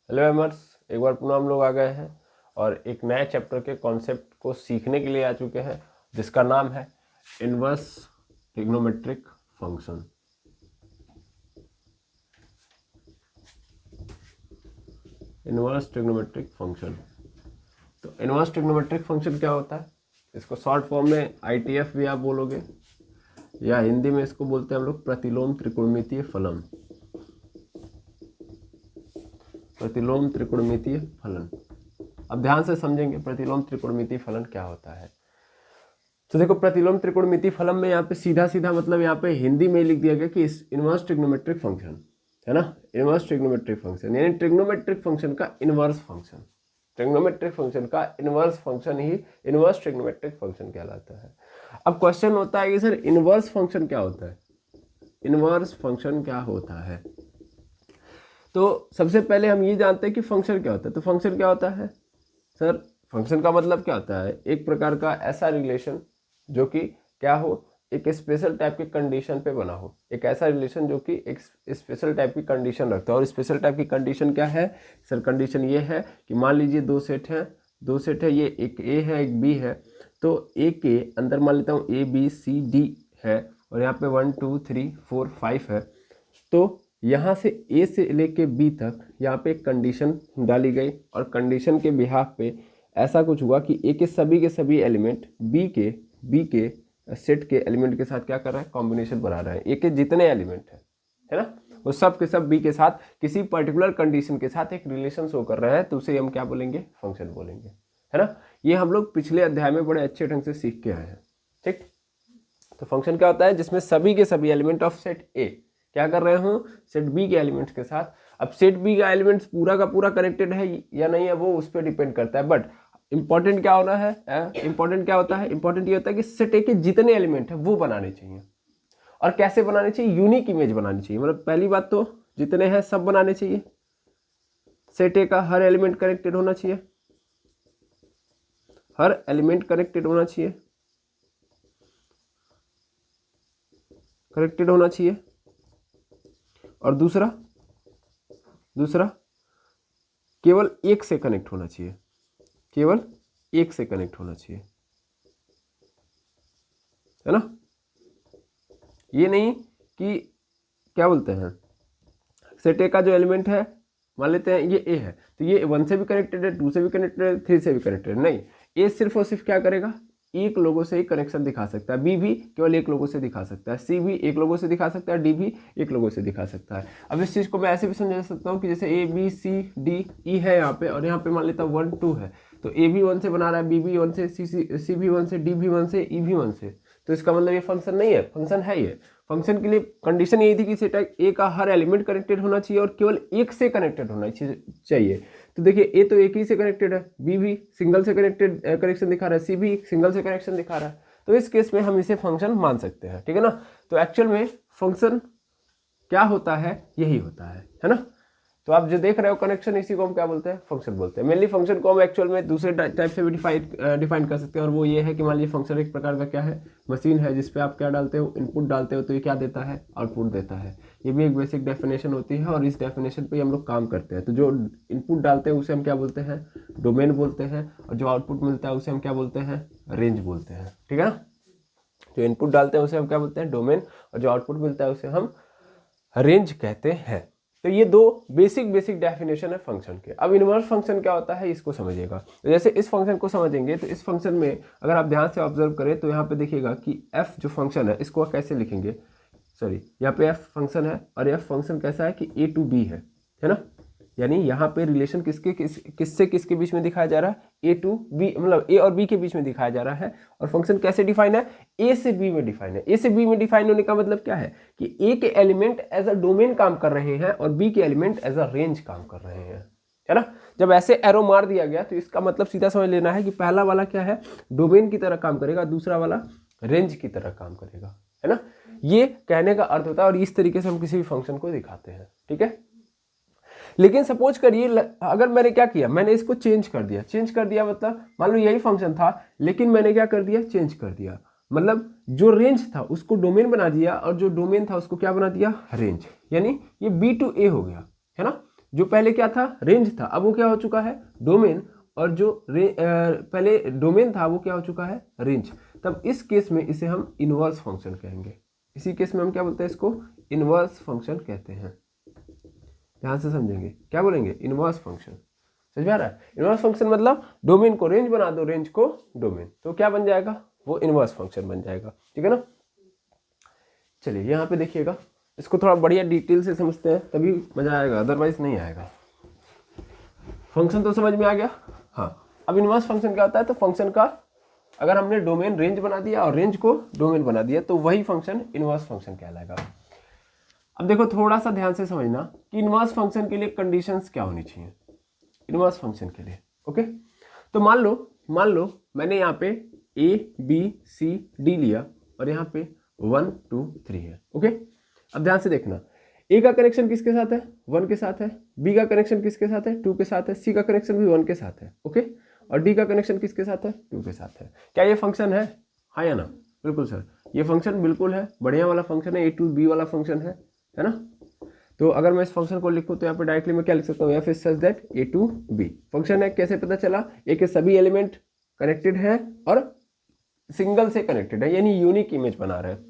Hello एमर्स, एक बार पुनः हम लोग आ गए हैं और एक नए चैप्टर के कॉन्सेप्ट को सीखने के लिए आ चुके हैं, जिसका नाम है inverse trigonometric function. Inverse trigonometric function. तो इनवर्स ट्रिग्नोमेट्रिक फंक्शन क्या होता है? इसको शॉर्ट फॉर्म में ITF भी आप बोलोगे, या हिंदी में इसको बोलते हैं हम लोग प्रतिलोम त्रिकोणमितीय फलन। प्रतिलोम त्रिकोणमितीय फलन। अब ध्यान से समझेंगे प्रतिलोम त्रिकोणमितीय फलन क्या होता है। तो देखो, प्रतिलोम त्रिकोणमितीय फलन में यहाँ पे सीधा सीधा मतलब यहाँ पे हिंदी में लिख दिया गया कि इनवर्स ट्रिग्नोमेट्रिक फंक्शन है ना। इनवर्स ट्रिग्नोमेट्रिक फंक्शन यानी ट्रिग्नोमेट्रिक फंक्शन का इनवर्स फंक्शन। ट्रिग्नोमेट्रिक फंक्शन का इनवर्स फंक्शन ही इनवर्स ट्रिग्नोमेट्रिक फंक्शन कहलाता है। अब क्वेश्चन होता है कि सर इनवर्स फंक्शन क्या होता है? इनवर्स फंक्शन क्या होता है? तो सबसे पहले हम ये जानते हैं कि फंक्शन क्या होता है। तो फंक्शन क्या होता है सर? फंक्शन का मतलब क्या होता है? एक प्रकार का ऐसा रिलेशन जो कि क्या हो, एक स्पेशल टाइप की कंडीशन पे बना हो। एक ऐसा रिलेशन जो कि एक स्पेशल टाइप की कंडीशन रखता है। और स्पेशल टाइप की कंडीशन क्या है सर? कंडीशन ये है कि मान लीजिए दो सेट है, ये एक ए है एक बी है। तो ए के अंदर मान लेता हूँ ABCD है, और यहाँ पे 1 2 3 4 5 है। तो यहाँ से ए से लेके बी तक यहाँ पे एक कंडीशन डाली गई, और कंडीशन के बिहाफ पे ऐसा कुछ हुआ कि ए के सभी एलिमेंट बी के सेट के एलिमेंट के साथ क्या कर रहा है? कॉम्बिनेशन बना रहा है। ए के जितने एलिमेंट है ना, वो सब के सब बी के साथ किसी पर्टिकुलर कंडीशन के साथ एक रिलेशन शो कर रहा है, तो उसे हम क्या बोलेंगे? फंक्शन बोलेंगे, है ना। ये हम लोग पिछले अध्याय में बड़े अच्छे ढंग से सीख के आए हैं, ठीक। तो फंक्शन क्या होता है? जिसमें सभी के सभी एलिमेंट ऑफ सेट ए क्या कर रहे हो? सेट बी के एलिमेंट्स के साथ। अब सेट बी का एलिमेंट्स पूरा का पूरा कनेक्टेड है या नहीं है, वो उस पर डिपेंड करता है। बट इंपॉर्टेंट क्या होना है? इंपॉर्टेंट क्या होता है? इंपॉर्टेंट ये होता है कि सेट ए के जितने एलिमेंट है वो बनाने चाहिए। और कैसे बनाने चाहिए? यूनिक इमेज बनानी चाहिए। मतलब पहली बात तो जितने हैं सब बनाने चाहिए। सेट ए का हर एलिमेंट कनेक्टेड होना चाहिए, हर एलिमेंट कनेक्टेड होना चाहिए, कनेक्टेड होना चाहिए। और दूसरा केवल एक से कनेक्ट होना चाहिए, केवल एक से कनेक्ट होना चाहिए, है ना। ये नहीं कि क्या बोलते हैं, सेट ए का जो एलिमेंट है मान लेते हैं ये ए है, तो ये 1 से भी कनेक्टेड है, 2 से भी कनेक्टेड है, 3 से भी कनेक्टेड है। नहीं, ए सिर्फ और सिर्फ क्या करेगा? एक लोगों से ही कनेक्शन दिखा सकता है। बी भी केवल एक लोगों से दिखा सकता है, सी भी एक लोगों से दिखा सकता है, डी भी एक लोगों से दिखा सकता है। अब इस चीज़ को मैं ऐसे भी समझा सकता हूँ कि जैसे ABCD है यहाँ पे, और यहाँ पे मान लेता हूँ 1 2 है, तो ए भी 1 से बना रहा है, बी भी 1 से, सी भी 1 से, डी भी 1 से, ई भी 1 से। तो इसका मतलब ये फंक्शन नहीं है, फंक्शन है ये। फंक्शन के लिए कंडीशन यही थी कि सेट ए का हर एलिमेंट कनेक्टेड होना चाहिए और केवल एक से कनेक्टेड होना चाहिए। तो देखिए, ए तो एक ही से कनेक्टेड है, बी भी सिंगल से कनेक्टेड कनेक्शन दिखा रहा है, सी भी सिंगल से कनेक्शन दिखा रहा है। तो इस केस में हम इसे फंक्शन मान सकते हैं, ठीक है ना। तो एक्चुअल में फंक्शन क्या होता है? यही होता है ना। तो आप जो देख रहे हो कनेक्शन, इसी को हम क्या बोलते हैं? फंक्शन बोलते हैं। मेनली फंक्शन को हम एक्चुअल में दूसरे टाइप से भी डिफाइन कर सकते हैं, और वो ये है कि मान लीजिए फंक्शन एक प्रकार का क्या है? मशीन है, जिसपे आप क्या डालते हो? इनपुट डालते हो, तो ये क्या देता है? आउटपुट देता है। ये भी एक बेसिक डेफिनेशन होती है, और इस डेफिनेशन पे हम लोग काम करते हैं। तो जो इनपुट डालते हैं उसे हम क्या बोलते हैं? डोमेन बोलते हैं, और जो आउटपुट मिलता है उसे हम क्या बोलते हैं? रेंज बोलते हैं, ठीक है ना। जो इनपुट डालते हैं उसे हम क्या बोलते हैं? डोमेन, और जो आउटपुट मिलता है उसे हम रेंज कहते हैं। तो ये दो बेसिक डेफिनेशन है फंक्शन के। अब इनवर्स फंक्शन क्या होता है, इसको समझिएगा। तो जैसे इस फंक्शन को समझेंगे, तो इस फंक्शन में अगर आप ध्यान से ऑब्जर्व करें तो यहाँ पे देखिएगा कि f जो फंक्शन है इसको कैसे लिखेंगे? सॉरी, यहाँ पे f फंक्शन है, और f फंक्शन कैसा है कि a to b है ना। यानी यहाँ पे रिलेशन किससे किसके बीच में दिखाया जा रहा है? A to B, मतलब A और B के बीच में दिखाया जा रहा है। और फंक्शन कैसे डिफाइन है? A से B में डिफाइन है। A से B में डिफाइन होने का मतलब क्या है कि A के एलिमेंट एज अ डोमेन काम कर रहे हैं, और B के एलिमेंट एज अ रेंज काम कर रहे हैं, है ना। जब ऐसे एरो मार दिया गया तो इसका मतलब सीधा समझ लेना है कि पहला वाला क्या है? डोमेन की तरह काम करेगा, दूसरा वाला रेंज की तरह काम करेगा, है ना। ये कहने का अर्थ होता है, और इस तरीके से हम किसी भी फंक्शन को दिखाते हैं, ठीक है। लेकिन सपोज करिए अगर मैंने क्या किया, मैंने इसको चेंज कर दिया, मतलब मान लो यही फंक्शन था, लेकिन मैंने क्या कर दिया? चेंज कर दिया। मतलब जो रेंज था उसको डोमेन बना दिया, और जो डोमेन था उसको क्या बना दिया? रेंज। यानी ये B to A हो गया, है ना। जो पहले क्या था, रेंज था, अब वो क्या हो चुका है, डोमेन, और जो पहले डोमेन था वो क्या हो चुका है, रेंज। तब इस केस में इसे हम इनवर्स फंक्शन कहेंगे। इसी केस में हम क्या बोलते हैं, इसको इनवर्स फंक्शन कहते हैं। ध्यान से समझेंगे, क्या बोलेंगे, इनवर्स फंक्शन। समझ में आ रहा है? इनवर्स फंक्शन मतलब डोमेन को रेंज बना दो, रेंज को डोमेन, तो क्या बन जाएगा, वो इनवर्स फंक्शन बन जाएगा। ठीक है ना। चलिए यहाँ पे देखिएगा, इसको थोड़ा बढ़िया डिटेल से समझते हैं तभी मजा आएगा, अदरवाइज नहीं आएगा। फंक्शन तो समझ में आ गया। हाँ, अब इनवर्स फंक्शन क्या होता है, तो फंक्शन का अगर हमने डोमेन रेंज बना दिया और रेंज को डोमेन बना दिया तो वही फंक्शन इनवर्स फंक्शन कहलाएगा। अब देखो थोड़ा सा ध्यान से समझना कि इनवर्स फंक्शन के लिए कंडीशंस क्या होनी चाहिए इनवर्स फंक्शन के लिए। ओके, तो मान लो मैंने यहाँ पे A B C D लिया और यहाँ पे 1 2 3 है। ओके, अब ध्यान से देखना, A का कनेक्शन किसके साथ है, 1 के साथ है, B का कनेक्शन किसके साथ है, 2 के साथ है, C का कनेक्शन भी 1 के साथ है। ओके, और D का कनेक्शन किसके साथ है, 2 के साथ है। क्या ये फंक्शन है, हाँ या ना? बिल्कुल सर, ये फंक्शन बिल्कुल है, बढ़िया वाला फंक्शन है, A to B वाला फंक्शन है ना। तो अगर मैं इस फंक्शन को लिखूं तो यहाँ पे डायरेक्टली मैं क्या लिख सकता हूँ, या फिर such that A to B function है। कैसे पता चला, A के सभी एलिमेंट कनेक्टेड है और सिंगल से कनेक्टेड है, यानी यूनिक इमेज बना रहे हैं।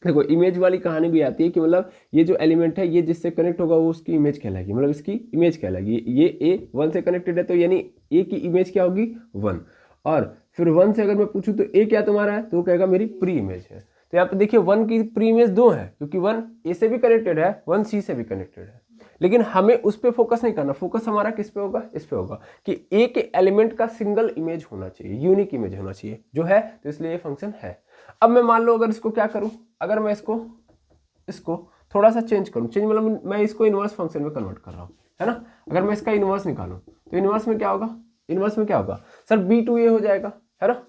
देखो इमेज वाली कहानी भी आती है कि मतलब ये जो एलिमेंट है ये जिससे कनेक्ट होगा वो उसकी इमेज कहलाएगी, मतलब इसकी इमेज कहलाएगी। ये A 1 से कनेक्टेड है तो यानी A की इमेज क्या होगी, 1। और फिर 1 से अगर मैं पूछूं तो A क्या तुम्हारा है, तो वो कहेगा मेरी प्री इमेज है। तो यहाँ पे देखिए 1 की प्री इमेज 2 है, क्योंकि 1 A से भी कनेक्टेड है, 1 C से भी कनेक्टेड है। लेकिन हमें उस पर फोकस नहीं करना, फोकस हमारा किस पे होगा, इस पे होगा कि A के एलिमेंट का सिंगल इमेज होना चाहिए, यूनिक इमेज होना चाहिए, जो है, तो इसलिए ये फंक्शन है। अब मैं मान लो अगर इसको क्या करूं, अगर मैं इसको थोड़ा सा चेंज करूं, चेंज मतलब मैं इसको इनवर्स फंक्शन में कन्वर्ट कर रहा हूं, है ना। अगर मैं इसका इनवर्स निकालूं तो इनवर्स में क्या होगा, इनवर्स में क्या होगा सर, B to A हो जाएगा, है ना।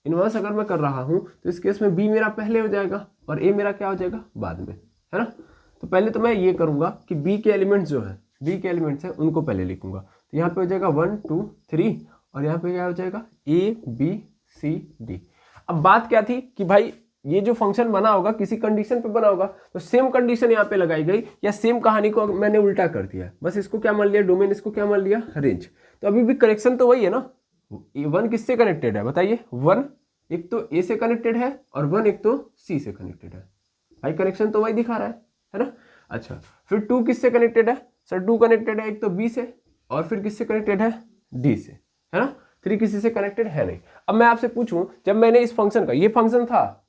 इनवर्स अगर मैं कर रहा हूं तो इस केस में B मेरा पहले हो जाएगा और A मेरा क्या हो जाएगा, बाद में, है ना। तो पहले तो मैं ये करूंगा कि B के एलिमेंट्स जो है, B के एलिमेंट्स हैं उनको पहले लिखूंगा। तो यहाँ पे हो जाएगा 1 2 3 और यहाँ पे क्या हो जाएगा A B C D। अब बात क्या थी कि भाई ये जो फंक्शन बना होगा किसी कंडीशन पे बना होगा, तो सेम कंडीशन यहाँ पे लगाई गई, या सेम कहानी को मैंने उल्टा कर दिया, बस इसको क्या मान लिया डोमेन, इसको क्या मान लिया रेंज। तो अभी भी करेक्शन तो वही है ना। 1 किससे कनेक्टेड है बताइए, 1 एक तो A से कनेक्टेड है और 1 एक तो C से कनेक्टेड है। भाई कनेक्शन तो वही दिखा रहा है ना। अच्छा, फिर 2 किससे कनेक्टेड है सर, 2 कनेक्टेड है एक तो B से और फिर किससे कनेक्टेड है, D से, है ना। 3 किसी से कनेक्टेड है नहीं। अब मैं आपसे पूछूं, जब मैंने इस फंक्शन का, ये फंक्शन था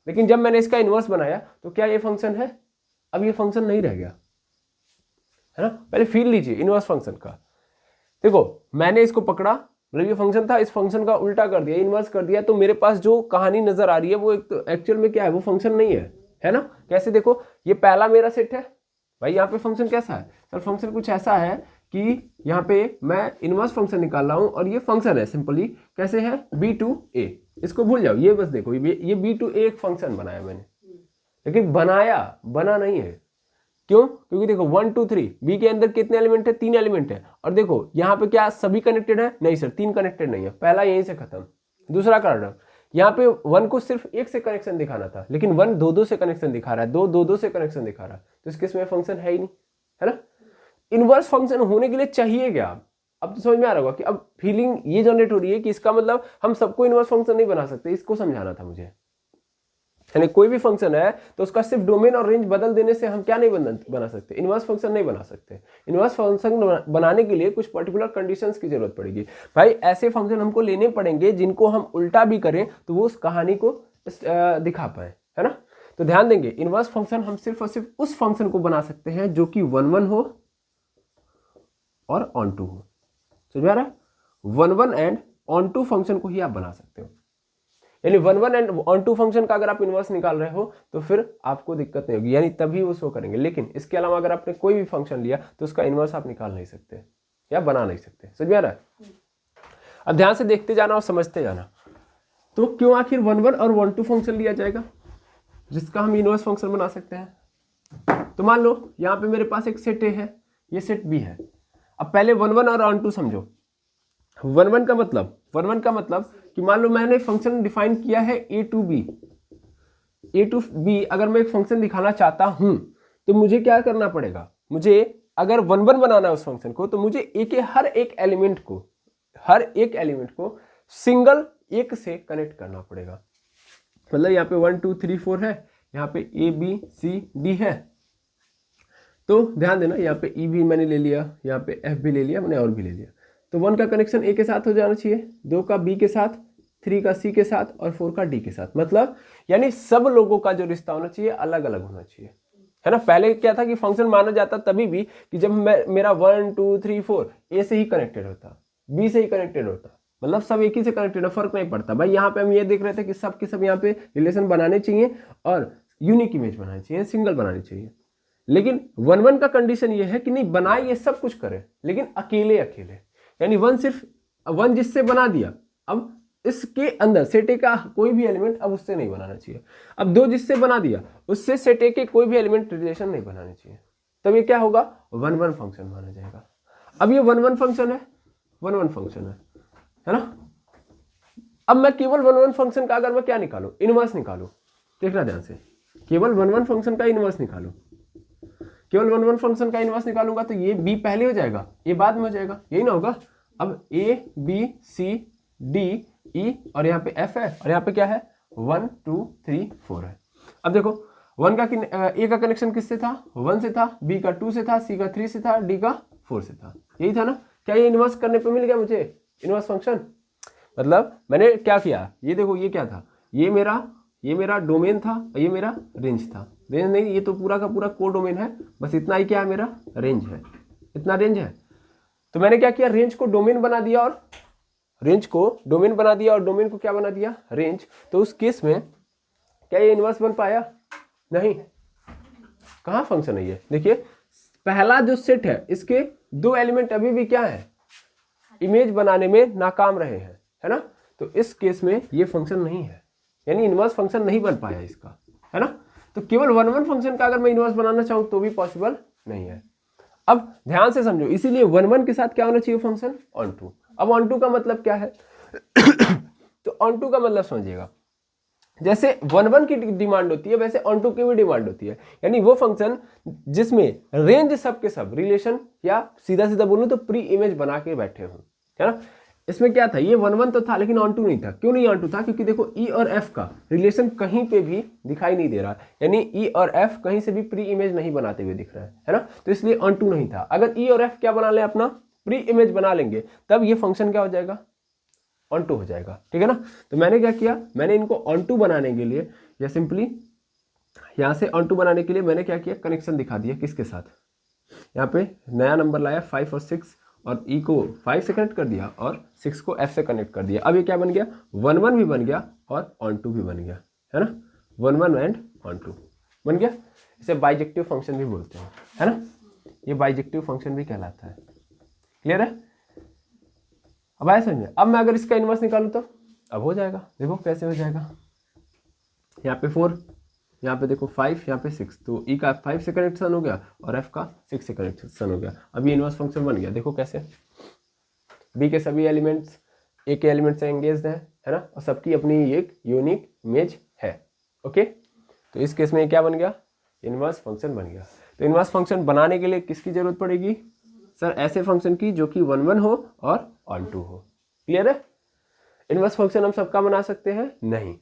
लेकिन जब मैंने इसका इनवर्स बनाया तो क्या ये फंक्शन है, अब ये फंक्शन नहीं रह गया, है ना। पहले फील लीजिए इनवर्स फंक्शन का। देखो मैंने इसको पकड़ा, मतलब ये फंक्शन था, इस फंक्शन का उल्टा कर दिया, इनवर्स कर दिया, तो मेरे पास जो कहानी नजर आ रही है वो एक तो एक्चुअल में क्या है, वो फंक्शन नहीं है ना। कैसे, देखो ये पहला मेरा सेट है, भाई यहाँ पे फंक्शन कैसा है सर, फंक्शन कुछ ऐसा है कि यहाँ पे मैं इनवर्स फंक्शन निकाल रहा हूँ और ये फंक्शन है सिंपली, कैसे है, B to A। इसको भूल जाओ, ये बस देखो ये B to A एक फंक्शन बनाया मैंने, लेकिन बना नहीं है। क्यों, क्योंकि देखो 1 2 3 B के अंदर कितने एलिमेंट है, 3 एलिमेंट है, और देखो यहाँ पे क्या सभी कनेक्टेड है, नहीं सर 3 कनेक्टेड नहीं है, पहला यहीं से खत्म। दूसरा कारण, यहाँ पे 1 को सिर्फ 1 से कनेक्शन दिखाना था, लेकिन 1 2 से कनेक्शन दिखा रहा है, 2 से कनेक्शन दिखा रहा है, तो इस केस में फंक्शन है ही नहीं, है ना। इनवर्स फंक्शन होने के लिए चाहिए क्या, अब तो समझ में आ रहा होगा कि अब फीलिंग ये जनरेट हो रही है कि इसका मतलब हम सबको इनवर्स फंक्शन नहीं बना सकते, इसको समझाना था मुझे। यानी कोई भी फंक्शन है तो उसका सिर्फ डोमेन और रेंज बदल देने से हम क्या नहीं बना सकते, इनवर्स फंक्शन नहीं बना सकते। इनवर्स फंक्शन बनाने के लिए कुछ पर्टिकुलर कंडीशंस की जरूरत पड़ेगी। भाई ऐसे फंक्शन हमको लेने पड़ेंगे जिनको हम उल्टा भी करें तो वो उस कहानी को दिखा पाए, है ना। तो ध्यान देंगे, इनवर्स फंक्शन हम सिर्फ और सिर्फ उस फंक्शन को बना सकते हैं जो कि 1 1 हो और ऑन टू हो। समझ में आ रहा है, 1 1 एंड ऑन टू फंक्शन को ही आप बना सकते हो। यानी 1 1 एंड ऑन टू फंक्शन का अगर आप इनवर्स निकाल रहे हो तो फिर आपको दिक्कत नहीं होगी, यानी तभी वो शो करेंगे। लेकिन इसके अलावा अगर आपने कोई भी फंक्शन लिया तो उसका इनवर्स आप निकाल नहीं सकते या बना नहीं सकते। समझ में आ रहा है। अब ध्यान से देखते जाना और समझते जाना। तो क्यों आखिर 1 1 और 1 2 फंक्शन लिया जाएगा जिसका हम इनवर्स फंक्शन बना सकते हैं। तो मान लो यहाँ पे मेरे पास एक सेट A है, ये सेट B है। अब पहले 1 1 और ऑन टू समझो। 1 1 का मतलब कि मान लो मैंने फंक्शन डिफाइन किया है A to B। अगर मैं एक फंक्शन दिखाना चाहता हूं तो मुझे क्या करना पड़ेगा, मुझे अगर 1 1 बनाना है उस फंक्शन को, तो मुझे हर एक एलिमेंट को सिंगल एक से कनेक्ट करना पड़ेगा। मतलब यहाँ पे 1 2 3 4 है, यहाँ पे A B C D है, तो ध्यान देना यहाँ पे E भी मैंने ले लिया, यहाँ पे F भी ले लिया मैंने, और भी ले लिया। तो 1 का कनेक्शन A के साथ हो जाना चाहिए, 2 का B के साथ, 3 का C के साथ और 4 का D के साथ। मतलब यानी सब लोगों का जो रिश्ता होना चाहिए अलग अलग होना चाहिए, है ना। पहले क्या था कि फंक्शन माना जाता तभी भी कि जब मेरा 1 2 3 4 A से ही कनेक्टेड होता, B से ही कनेक्टेड होता, मतलब सब एक ही से कनेक्टेड है, फर्क नहीं पड़ता भाई। यहाँ पे हम ये देख रहे थे कि सब के सब यहाँ पे रिलेशन बनाने चाहिए और यूनिक इमेज बनानी चाहिए, सिंगल बनानी चाहिए। लेकिन 1 1 का कंडीशन ये है कि नहीं, बनाए ये सब कुछ करे लेकिन अकेले अकेले, यानी 1 सिर्फ 1 जिससे बना दिया, अब इसके अंदर सेट ए का कोई भी एलिमेंट अब उससे नहीं बनाना चाहिए। अब 2 जिससे बना दिया, उससे सेट ए के कोई भी एलिमेंट रिलेशन नहीं बनाने चाहिए, तब ये क्या होगा, 1 1 फंक्शन माना जाएगा। अब ये 1 1 फंक्शन है, 1 1 फंक्शन है ना। अब मैं केवल 1 1 फंक्शन का अगर मैं क्या निकालू, इनवर्स निकालू, देखना ध्यान से, केवल 1 1 फंक्शन का इनवर्स निकालू, केवल 1 1 फंक्शन का इनवर्स निकालूंगा तो ये b पहले हो जाएगा, ये बाद में हो जाएगा, यही ना होगा। अब a b c d e और यहाँ पे f है, और यहाँ पे क्या है 1 2 3 4 है। अब देखो 1 का a का कनेक्शन किससे था, 1 से था, b का 2 से था, c का 3 से था, d का 4 से था, यही था ना। क्या ये इनवर्स करने पे मिल गया मुझे इनवर्स फंक्शन। मतलब मैंने क्या किया, ये देखो ये क्या था, ये मेरा डोमेन था और ये मेरा रेंज था। रेंज नहीं, ये तो पूरा का पूरा को डोमेन है, बस इतना ही क्या है मेरा रेंज है, इतना रेंज है। तो मैंने क्या किया, रेंज को डोमेन बना दिया और डोमेन को क्या बना दिया, रेंज। तो उस केस में क्या ये इनवर्स बन पाया, नहीं। कहाँ फंक्शन है ये, देखिए पहला जो सेट है इसके 2 एलिमेंट अभी भी क्या है, इमेज बनाने में नाकाम रहे हैं, है ना। तो इस केस में ये फंक्शन नहीं है, यानी इनवर्स फंक्शन नहीं बन पाया इसका, है ना। तो केवल 1 1 फंक्शन का अगर मैं इनवर्स बनाना चाहूं तो भी पॉसिबल नहीं है। अब ध्यान से समझो, इसीलिए 1 1 के साथ क्या होना चाहिए फंक्शन, ऑन टू। अब ऑन टू का मतलब क्या है तो ऑन टू का मतलब समझिएगा, जैसे 1 1 की डिमांड होती है वैसे ऑन टू की भी डिमांड होती है, यानी वो फंक्शन जिसमें रेंज सब के सब रिलेशन, या सीधा सीधा बोलूं तो प्री इमेज बना के बैठे हो, है ना। इसमें क्या था, ये 1 1 तो था लेकिन ऑन टू नहीं था। क्यों नहीं ऑन टू था, क्योंकि देखो ई और एफ का रिलेशन कहीं पे भी दिखाई नहीं दे रहा, यानी ई और एफ कहीं से भी प्री इमेज नहीं बनाते हुए दिख रहा है ना। तो इसलिए ऑन टू नहीं था। अगर ई और एफ क्या बना ले, अपना प्री इमेज बना लेंगे, तब ये फंक्शन क्या हो जाएगा, ऑन टू हो जाएगा, ठीक है ना। तो मैंने क्या किया, मैंने इनको ऑन टू बनाने के लिए, या सिंपली यहाँ से ऑन टू बनाने के लिए मैंने क्या किया, कनेक्शन दिखा दिया किसके साथ, यहाँ पे नया नंबर लाया 5 और 6, और ई को 5 से कनेक्ट कर दिया और 6 को एफ से कनेक्ट कर दिया। अब ये क्या बन गया, 1 1 भी बन गया और ऑन टू भी बन गया, है ना। 1 1 एंड ऑन टू बन गया। इसे बाइजेक्टिव फंक्शन भी बोलते हैं, है ना। ये बाइजेक्टिव फंक्शन भी कहलाता है। क्लियर है, अब आया समझ में। अब मैं अगर इसका इनवर्स निकालूं तो अब हो जाएगा, देखो कैसे हो जाएगा। यहाँ पे 4, यहाँ पे देखो 5, यहाँ पे 6, तो ई का 5 से कनेक्शन हो गया और एफ का 6 से कनेक्शन हो गया। अब ये इनवर्स फंक्शन बन गया, देखो कैसे। बी के सभी एलिमेंट्स ए के एलिमेंट से एंगेज्ड है ना, और सबकी अपनी एक यूनिक इमेज है। ओके, तो इस केस में क्या बन गया, इनवर्स फंक्शन बन गया। तो इनवर्स फंक्शन बनाने के लिए किसकी जरूरत पड़ेगी, सर ऐसे फंक्शन की जो कि 1 1 हो और ऑन टू हो। क्लियर है। इनवर्स फंक्शन हम सबका बना सकते हैं, नहीं,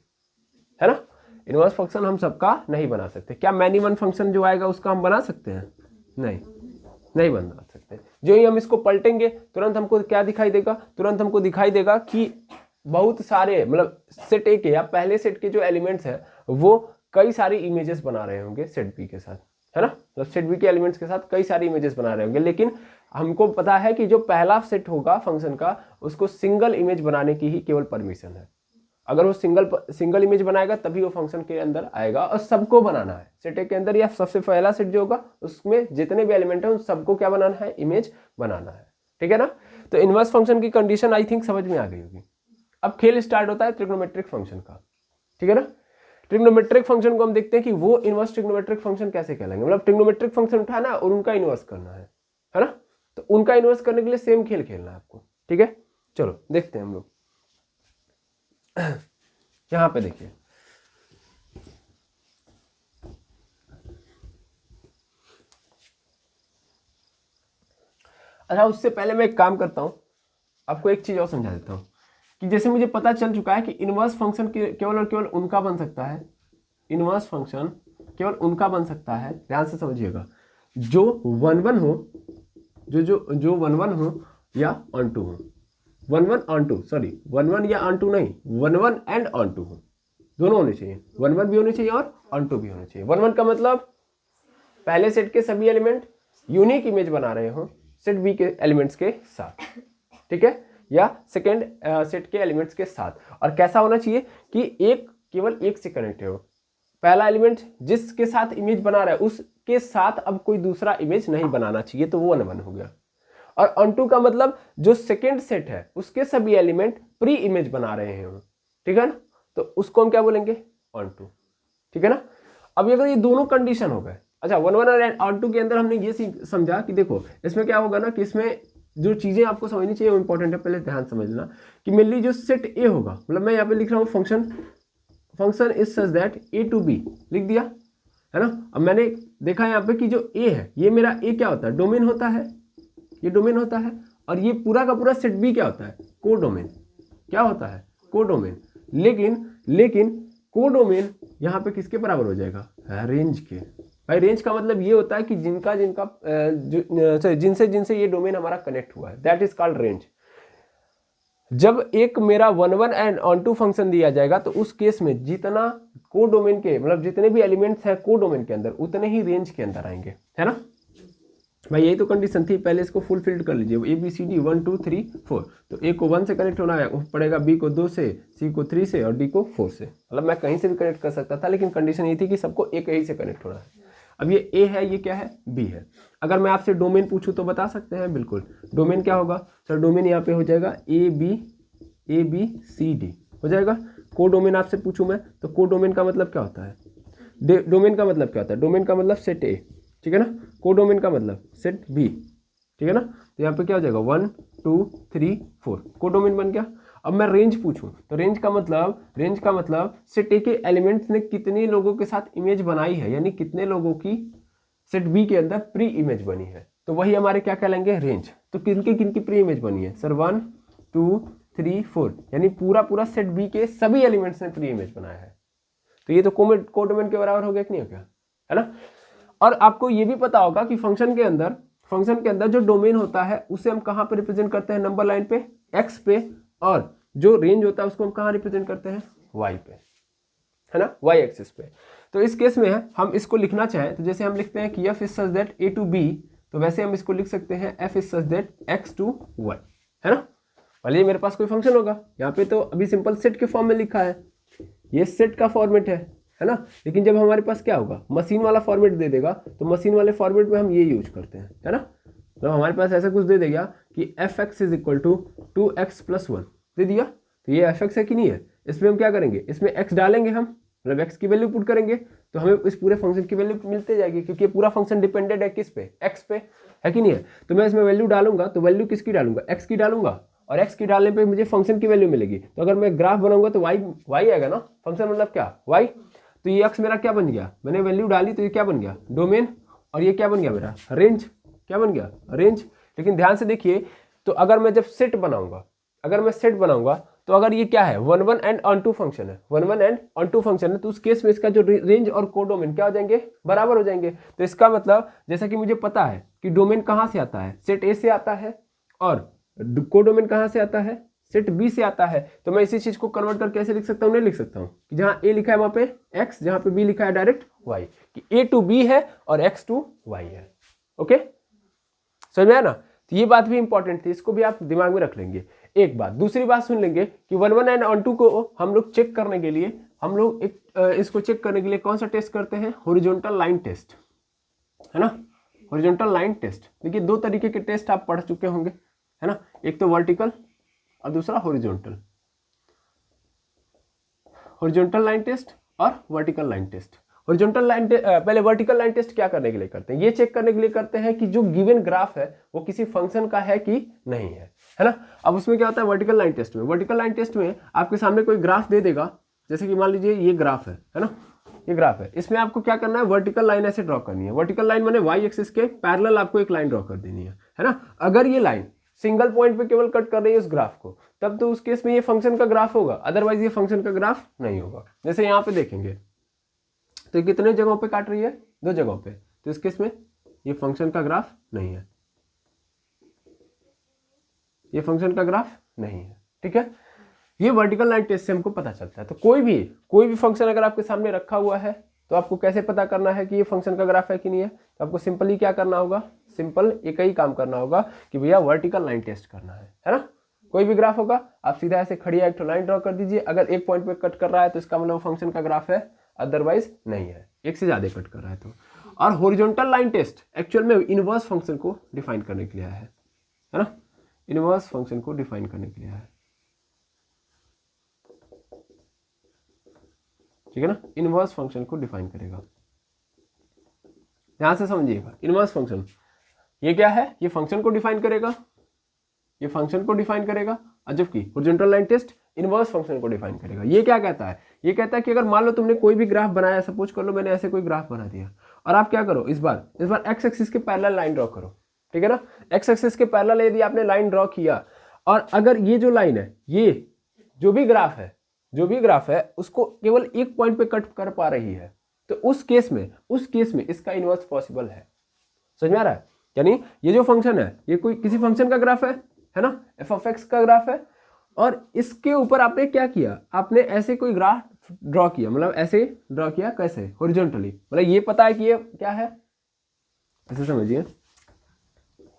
है ना। इनवर्स फंक्शन हम सबका नहीं बना सकते। क्या मैनी वन फंक्शन जो आएगा उसका हम बना सकते हैं, नहीं बना सकते। जो ही हम इसको पलटेंगे तुरंत हमको क्या दिखाई देगा, तुरंत हमको दिखाई देगा कि बहुत सारे, मतलब सेट ए के या पहले सेट के जो एलिमेंट्स हैं वो कई सारी इमेजेस बना रहे होंगे सेट बी के साथ, है ना। तो सेट बी के एलिमेंट्स के साथ कई सारी इमेजेस बना रहे होंगे, लेकिन हमको पता है कि जो पहला सेट होगा फंक्शन का उसको सिंगल इमेज बनाने की ही केवल परमिशन है। अगर वो सिंगल इमेज बनाएगा तभी वो फंक्शन के अंदर आएगा, और सबको बनाना है सेट ए के अंदर, या सबसे पहला सेट जो होगा उसमें जितने भी एलिमेंट है उन सबको क्या बनाना है, इमेज बनाना है, ठीक है ना। तो इनवर्स फंक्शन की कंडीशन आई थिंक समझ में आ गई होगी। अब खेल स्टार्ट होता है ट्रिग्नोमेट्रिक फंक्शन का, ठीक है ना। ट्रिग्नोमेट्रिक फंक्शन को हम देखते हैं कि वो इनवर्स ट्रिग्नोमेट्रिक फंक्शन कैसे कहलाएंगे। मतलब ट्रिग्नोमेट्रिक फंक्शन उठाना और उनका इनवर्स करना है ना। तो उनका इनवर्स करने के लिए सेम खेल खेलना है आपको, ठीक है। चलो देखते हैं हम लोग। यहां पे देखिए, अच्छा, उससे पहले मैं एक काम करता हूँ, आपको एक चीज़ और समझा देता हूँ कि जैसे मुझे पता चल चुका है कि इनवर्स फंक्शन केवल और केवल उनका बन सकता है, इनवर्स फंक्शन केवल उनका बन सकता है, ध्यान से समझिएगा, जो 1 1 हो, जो 1 1 हो या ऑन टू हो, 1 1 ऑन टू, सॉरी 1 1 या ऑन टू नहीं, 1 1 एंड ऑन टू हो, दोनों होने चाहिए, 1 1 भी होने चाहिए और ऑन टू भी होने चाहिए। 1 1 का मतलब पहले सेट के सभी एलिमेंट यूनिक इमेज बना रहे हो सेट बी के एलिमेंट्स के साथ, ठीक है, या सेकेंड सेट के एलिमेंट्स के साथ। और कैसा होना चाहिए कि एक केवल एक से कनेक्ट हो, पहला एलिमेंट जिसके साथ इमेज बना रहा है उसके साथ अब कोई दूसरा इमेज नहीं बनाना चाहिए, तो वो 1 1 हो गया। और ऑन टू का मतलब जो सेकेंड सेट है उसके सभी एलिमेंट प्री इमेज बना रहे हैं, ठीक है ना, तो उसको हम क्या बोलेंगे, ऑन टू, ठीक है ना। अब अगर ये दोनों कंडीशन हो गए, अच्छा 1 1 और ऑन टू के अंदर हमने ये समझा कि देखो इसमें क्या होगा ना कि इसमें जो चीजें आपको समझनी चाहिए वो इंपॉर्टेंट है, पहले ध्यान समझना कि मेनली जो सेट ए होगा, मतलब मैं यहाँ पे लिख रहा हूँ function is such that A to B, लिख दिया है ना। अब मैंने देखा यहाँ पे कि जो ए है, ये मेरा ए क्या होता है, डोमेन होता है, ये डोमेन होता है, और ये पूरा का पूरा सेट बी क्या होता है, को डोमेन, क्या होता है, को डोमेन। लेकिन को डोमेन यहाँ पे किसके बराबर हो जाएगा, रेंज के। भाई रेंज का मतलब ये होता है कि जिनसे ये डोमेन हमारा कनेक्ट हुआ है, दैट इज कॉल्ड रेंज। जब एक मेरा 1 1 एंड ऑन टू फंक्शन दिया जाएगा तो उस केस में जितना को डोमेन के, मतलब जितने भी एलिमेंट्स हैं को डोमेन के अंदर उतने ही रेंज के अंदर आएंगे, है ना भाई। यही तो कंडीशन थी, पहले इसको फुलफिल्ड कर लीजिए। ए बी सी डी 1 2 3 4, तो ए को 1 से कनेक्ट होना पड़ेगा, बी को 2 से, सी को 3 से और डी को 4 से। मतलब मैं कहीं से भी कनेक्ट कर सकता था, लेकिन कंडीशन ये थी कि सबको एक ही से कनेक्ट होना है। अब ये ए है, ये क्या है, बी है। अगर मैं आपसे डोमेन पूछूं तो बता सकते हैं, बिल्कुल। डोमेन क्या होगा सर, डोमेन यहाँ पे हो जाएगा ए बी सी डी हो जाएगा। को डोमेन आपसे पूछूं मैं तो को डोमेन का मतलब क्या होता है, डोमेन का मतलब क्या होता है, डोमेन का मतलब सेट ए, ठीक है ना। को डोमेन का मतलब सेट बी, ठीक है ना। तो यहाँ पे क्या हो जाएगा 1 2 3 4, को डोमेन बन गया। अब मैं रेंज पूछूं तो रेंज का मतलब सेट ए के एलिमेंट्स ने कितने लोगों के साथ इमेज बनाई है, यानी कितने लोगों की सेट बी के अंदर प्री इमेज बनी है, तो वही हमारे क्या कहलाएंगे, रेंज। तो किनकी प्री इमेज बनी है सर, 1 2 3 4, यानी पूरा सेट बी के सभी एलिमेंट्स ने प्री इमेज बनाया है। तो ये तो को डोमेन के बराबर हो गया कि नहीं हो गया, है ना। और आपको ये भी पता होगा कि फंक्शन के अंदर जो डोमेन होता है उसे हम कहाँ पे रिप्रेजेंट करते हैं, नंबर लाइन पे, एक्स पे, और जो रेंज होता है उसको हम कहाँ रिप्रेजेंट करते हैं, वाई पे, है ना, वाई एक्सिस पे। तो इस केस में हम इसको लिखना चाहें तो जैसे हम लिखते हैं कि F is such that A to B, तो वैसे हम इसको लिख सकते हैं F is such that X to Y, है ना। भले मेरे पास कोई फंक्शन होगा, यहाँ पे तो अभी सिंपल सेट के फॉर्म में लिखा है, ये सेट का फॉर्मेट है ना। लेकिन जब हमारे पास क्या होगा, मशीन वाला फॉर्मेट दे देगा, तो मशीन वाले फॉर्मेट में हम ये यूज करते हैं, है ना। तो हमारे पास ऐसा कुछ दे देगा कि F X is equal to 2x + 1 दे दिया, तो ये एफ एक्स है कि नहीं है। इसमें हम क्या करेंगे, इसमें x डालेंगे, हम मतलब x की वैल्यू पुट करेंगे, तो हमें इस पूरे फंक्शन की वैल्यू मिलते जाएगी, क्योंकि ये पूरा फंक्शन डिपेंडेंट है किस पे, x पे, है कि नहीं है। तो मैं इसमें वैल्यू डालूंगा, तो वैल्यू किसकी डालूंगा, x की डालूंगा, और x की डालने पे मुझे फंक्शन की वैल्यू मिलेगी। तो अगर मैं ग्राफ बनाऊंगा तो y आएगा ना, फंक्शन मतलब क्या, y। तो ये x मेरा क्या बन गया, मैंने वैल्यू डाली तो ये क्या बन गया, डोमेन, और ये क्या बन गया मेरा, रेंज, क्या बन गया, रेंज। लेकिन ध्यान से देखिए, तो अगर मैं जब सेट बनाऊंगा, तो अगर ये क्या है, 1 1 एंड ऑन टू फंक्शन है, 1 1 एंड ऑन टू फंक्शन है, तो उस केस में इसका जो रेंज और को डोमेन क्या हो जाएंगे, बराबर हो जाएंगे। तो इसका मतलब जैसा कि मुझे पता है कि डोमेन कहाँ से आता है, सेट ए से आता है, और को डोमेन कहाँ से आता है, सेट बी से आता है। तो मैं इसी चीज को कन्वर्ट करके कैसे लिख सकता हूँ, नहीं लिख सकता हूँ कि जहाँ ए लिखा है वहां पे x, जहाँ पे b लिखा है डायरेक्ट y, कि a टू b है और x टू y है। ओके, समझ में आया ना। तो ये बात भी इंपॉर्टेंट थी, इसको भी आप दिमाग में रख लेंगे। एक बात, दूसरी बात सुन लेंगे कि 1 1 एंड ऑन टू को हम लोग चेक करने के लिए, इसको चेक करने के लिए कौन सा टेस्ट करते हैं, हॉरिजॉन्टल लाइन टेस्ट, है ना। हॉरिजॉन्टल लाइन टेस्ट, देखिए 2 तरीके के टेस्ट आप पढ़ चुके होंगे, है ना। एक तो वर्टिकल और दूसरा हॉरिजॉन्टल, हॉरिजॉन्टल लाइन टेस्ट और vertical line test. Horizontal line पहले वर्टिकल लाइन टेस्ट क्या करने के लिए करते हैं, ये चेक करने के लिए करते हैं कि जो गिवन ग्राफ है वो किसी फंक्शन का है कि नहीं है ना। अब उसमें क्या होता है वर्टिकल लाइन टेस्ट में, वर्टिकल लाइन टेस्ट में आपके सामने कोई ग्राफ दे देगा, जैसे कि मान लीजिए ये ग्राफ है ना, ये ग्राफ है, इसमें आपको क्या करना है, वर्टिकल लाइन ऐसे ड्रॉ करनी है। वर्टिकल लाइन माने वाई एक्सिस के पैरेलल आपको एक लाइन ड्रॉ कर देनी है है ना। अगर ये लाइन सिंगल पॉइंट पे केवल कट कर रही है उस ग्राफ को, तब तो उस केस में ये फंक्शन का ग्राफ होगा, अदरवाइज ये फंक्शन का ग्राफ नहीं होगा। जैसे यहाँ पे देखेंगे तो कितने जगहों पे काट रही है, 2 जगहों पे, तो इस केस में ये फंक्शन का ग्राफ नहीं है, ये फंक्शन का ग्राफ नहीं है, ठीक है। ये वर्टिकल लाइन टेस्ट से हमको पता चलता है। तो कोई भी फंक्शन अगर आपके सामने रखा हुआ है तो आपको कैसे पता करना है कि ये फंक्शन का ग्राफ है कि नहीं है, तो आपको सिंपली क्या करना होगा, सिंपल एक ही काम करना होगा कि भैया वर्टिकल लाइन टेस्ट करना है ना। कोई भी ग्राफ होगा, आप सीधा ऐसे खड़ी एक लाइन ड्रॉ कर दीजिए, अगर एक पॉइंट पे कट कर रहा है तो इसका मतलब फंक्शन का ग्राफ है, अदरवाइज नहीं है, एक से ज्यादा कट कर रहा है तो। और हॉरिजॉन्टल लाइन टेस्ट एक्चुअल में इनवर्स फंक्शन को डिफाइन करने के लिए है ना, इनवर्स फंक्शन को डिफाइन करने के लिए है, ठीक है ना, इनवर्स फंक्शन को डिफाइन करेगा। यहां से समझिएगा, इनवर्स फंक्शन ये क्या है, ये फंक्शन को डिफाइन करेगा, ये फंक्शन को डिफाइन करेगा, और जबकि horizontal line test inverse function को डिफाइन करेगा। ये क्या कहता है, ये कहता है कि अगर मान लो तुमने कोई भी ग्राफ बनाया, सपोज कर लो मैंने ऐसे कोई ग्राफ बना दिया, और आप क्या करो, इस बार एक्स एक्सिस के पैरेलल लाइन ड्रॉ करो, ठीक है ना। एक्स एक्सिस के पैरेलल यदि आपने लाइन ड्रॉ किया, और अगर ये जो लाइन है, ये जो भी ग्राफ है उसको केवल एक पॉइंट पे कट कर पा रही है, तो उस केस में इसका इनवर्स पॉसिबल है। समझ में आ रहा है, यानी ये जो फंक्शन है ये कोई किसी फंक्शन का ग्राफ है ना, एफ ऑफ एक्स का ग्राफ है, और इसके ऊपर आपने क्या किया, आपने ऐसे कोई ग्राफ ड्रॉ किया, मतलब ऐसे ड्रॉ किया, कैसे, हॉरिजॉन्टली, मतलब ये पता है कि ये क्या है, ऐसे समझिए,